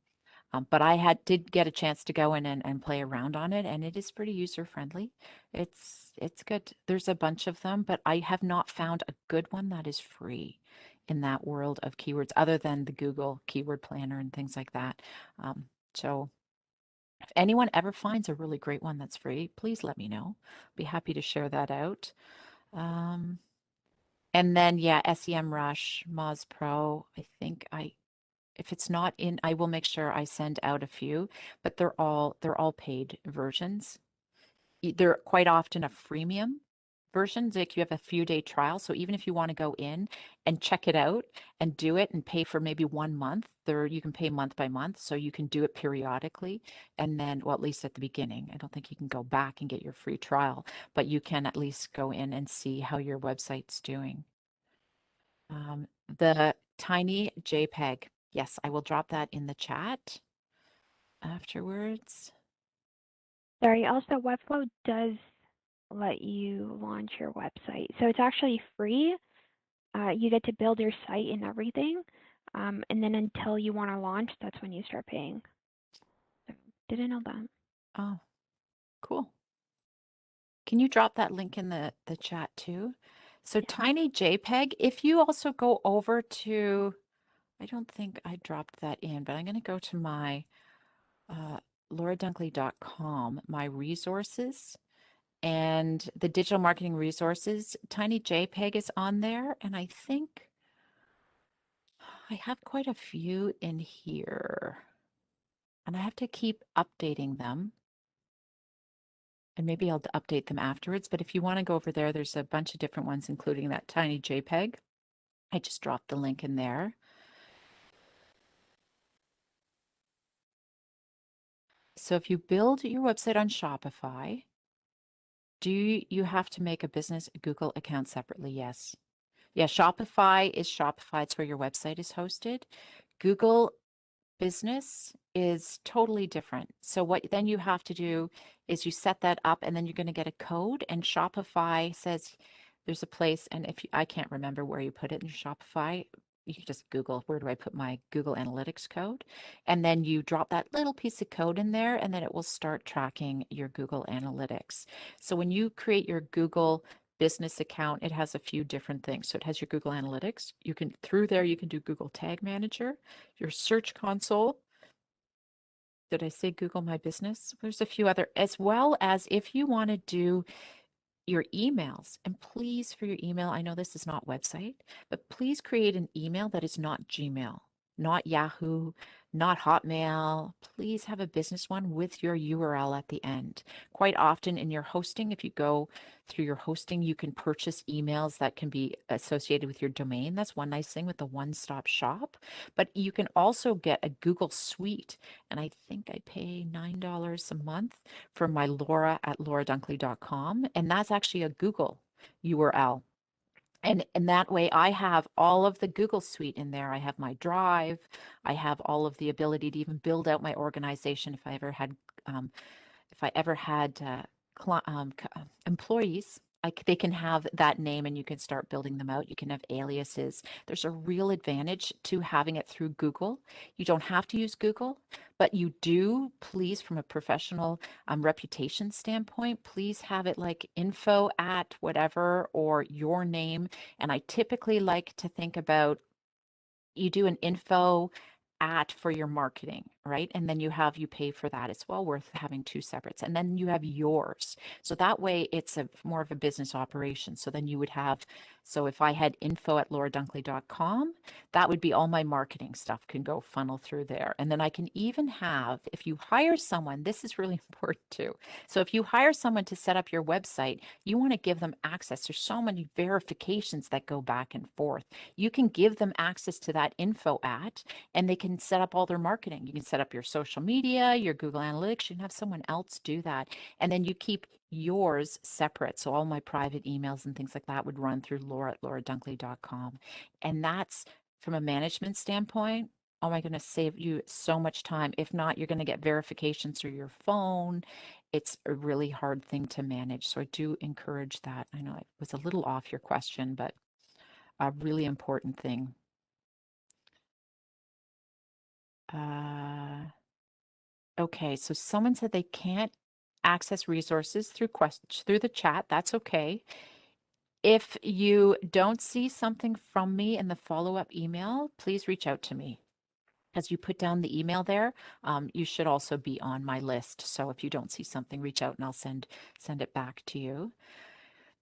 But did get a chance to go in and play around on it, and it is pretty user friendly. It's good. There's a bunch of them, but I have not found a good one that is free in that world of keywords, other than the Google Keyword Planner and things like that. So if anyone ever finds a really great one that's free, please let me know. Be happy to share that out. Um, and then yeah, SEMrush, Moz Pro. I think I if it's not in, I will make sure I send out a few, but they're all paid versions. They're quite often a freemium versions, like you have a few day trial. So even if you want to go in and check it out and do it and pay for maybe 1 month, there you can pay month by month. So you can do it periodically. And then, well, at least at the beginning, I don't think you can go back and get your free trial, but you can at least go in and see how your website's doing. The tiny JPEG. Yes, I will drop that in the chat afterwards. Sorry, also Webflow does let you launch your website. So it's actually free. You get to build your site and everything. And then until you want to launch, that's when you start paying. So didn't know that. Oh, cool. Can you drop that link in the chat too? So Yeah. tiny JPEG, if you also go over to, I don't think I dropped that in, but I'm going to go to my uh, lauradunkley.com, my resources, and the digital marketing resources. Tiny JPEG is on there, and I think I have quite a few in here, and I have to keep updating them. And maybe I'll update them afterwards. But if you want to go over there, there's a bunch of different ones, including that tiny JPEG. I just dropped the link in there. So if you build your website on Shopify, do you have to make a business Google account separately? Yes. Yeah, Shopify is Shopify. It's where your website is hosted. Google Business is totally different. So what then you have to do is you set that up, and then you're going to get a code, and Shopify says there's a place, and if you, I can't remember where you put it in your Shopify, you can just Google, where do I put my Google Analytics code? And then you drop that little piece of code in there, and then it will start tracking your Google Analytics. So when you create your Google business account, it has a few different things. So it has your Google Analytics. You can, through there, you can do Google Tag Manager, your Search Console. Did I say Google My Business? There's a few other, as well as if you want to do your emails. And please, for your email, I know this is not website, but please create an email that is not Gmail, not Yahoo, not Hotmail. Please have a business one with your URL at the end. Quite often in your hosting, if you go through your hosting, you can purchase emails that can be associated with your domain. That's one nice thing with the one-stop shop. But you can also get a Google Suite, and I think I pay $9 a month for my Laura at lauradunkley.com. And that's actually a Google URL. And that way I have all of the Google Suite in there. I have my Drive. I have all of the ability to even build out my organization if I ever had employees, they can have that name and you can start building them out. You can have aliases. There's a real advantage to having it through Google. You don't have to use Google, but you do, please, from a professional reputation standpoint, please have it like info at whatever or your name. And I typically like to think about, you do an info at for your marketing, right? And then you pay for that. It's well worth having two separates. And then you have yours. So that way it's more of a business operation. So then you would have, so if I had info at lauradunkley.com, that would be all my marketing stuff can go funnel through there. And then I can even have, if you hire someone, this is really important too. So if you hire someone to set up your website, you want to give them access. There's so many verifications that go back and forth. You can give them access to that info at, and they can set up all their marketing. You can set up your social media, your Google Analytics. You can have someone else do that. And then you keep yours separate. So all my private emails and things like that would run through Laura at lauradunkley.com. And that's, from a management standpoint, oh my goodness, save you so much time. If not, you're going to get verifications through your phone. It's a really hard thing to manage. So I do encourage that. I know it was a little off your question, but a really important thing. Okay, so someone said they can't access resources through the chat. That's okay. If you don't see something from me in the follow-up email, please reach out to me. As you put down the email there, you should also be on my list. So if you don't see something, reach out and I'll send it back to you.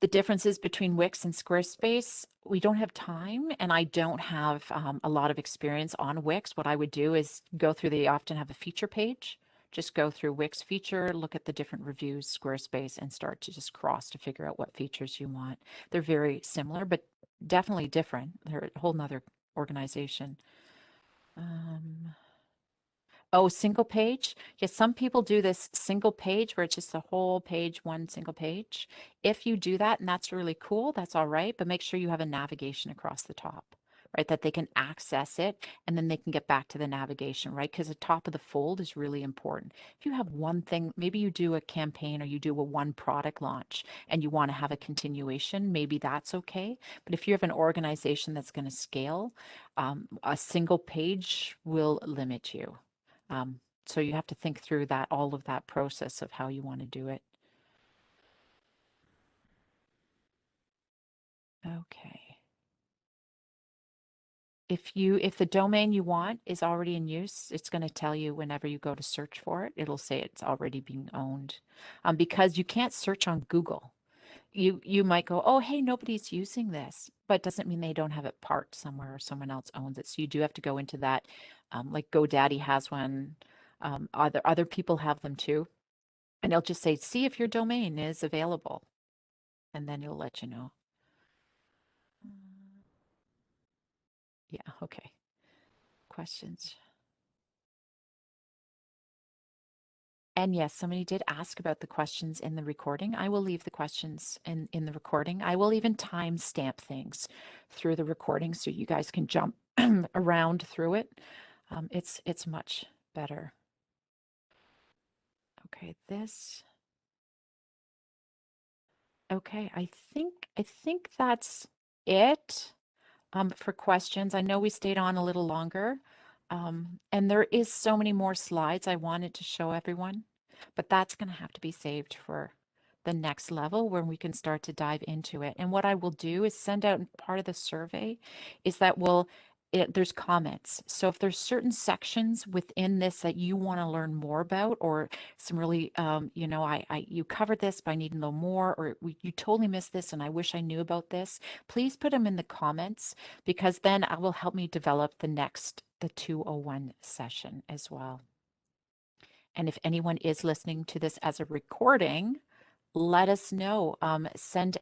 The differences between Wix and Squarespace, we don't have time, and I don't have a lot of experience on Wix. What I would do is go through, they often have a feature page. Just go through Wix feature, look at the different reviews, Squarespace, and start to just cross to figure out what features you want. They're very similar, but definitely different. They're a whole nother organization. Oh, single page? Yes, some people do this single page where it's just the whole page, one single page. If you do that, and that's really cool, that's all right, but make sure you have a navigation across the top, right? That they can access it and then they can get back to the navigation, right? Because the top of the fold is really important. If you have one thing, maybe you do a campaign or you do a one product launch and you want to have a continuation, maybe that's okay. But if you have an organization that's going to scale, a single page will limit you. So you have to think through that, all of that process of how you want to do it. Okay. If the domain you want is already in use, it's going to tell you whenever you go to search for it, it'll say it's already being owned. Because you can't search on Google. You might go, oh, hey, nobody's using this, but doesn't mean they don't have it parked somewhere or someone else owns it. So you do have to go into that, like GoDaddy has one. Other people have them too. And it'll just say, see if your domain is available. And then it'll let you know. Yeah, okay. Questions? And yes, somebody did ask about the questions in the recording. I will leave the questions in the recording. I will even timestamp things through the recording so you guys can jump around through it. It's much better. Okay, this. Okay, I think that's it. for questions. I know we stayed on a little longer, and there is so many more slides I wanted to show everyone, but that's going to have to be saved for the next level when we can start to dive into it. And what I will do is send out part of the survey is that there's comments. So if there's certain sections within this that you want to learn more about, or some really, you covered this, but I need to know more, or you totally missed this and I wish I knew about this, please put them in the comments, because then I will help me develop the 201 session as well. And if anyone is listening to this as a recording, let us know. Send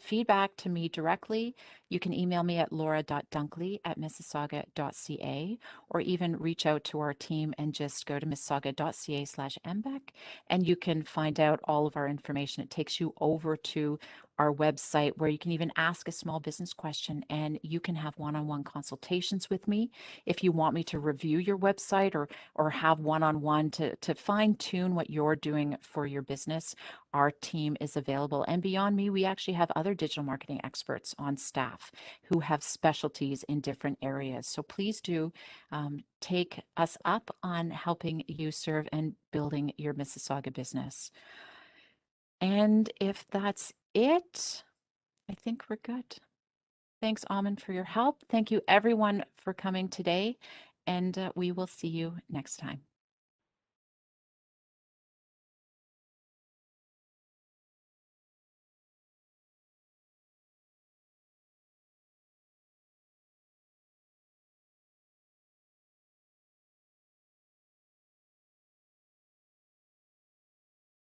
feedback to me directly. You can email me at laura.dunkley@mississauga.ca, or even reach out to our team and just go to mississauga.ca/MBEC, and you can find out all of our information. It takes you over to our website where you can even ask a small business question, and you can have one-on-one consultations with me if you want me to review your website, or have one-on-one to fine tune what you're doing for your business. Our team is available. And beyond me, we actually have other digital marketing experts on staff who have specialties in different areas. So please do take us up on helping you serve and building your Mississauga business. And if that's it, I think we're good. Thanks, Amin, for your help. Thank you, everyone, for coming today. And we will see you next time.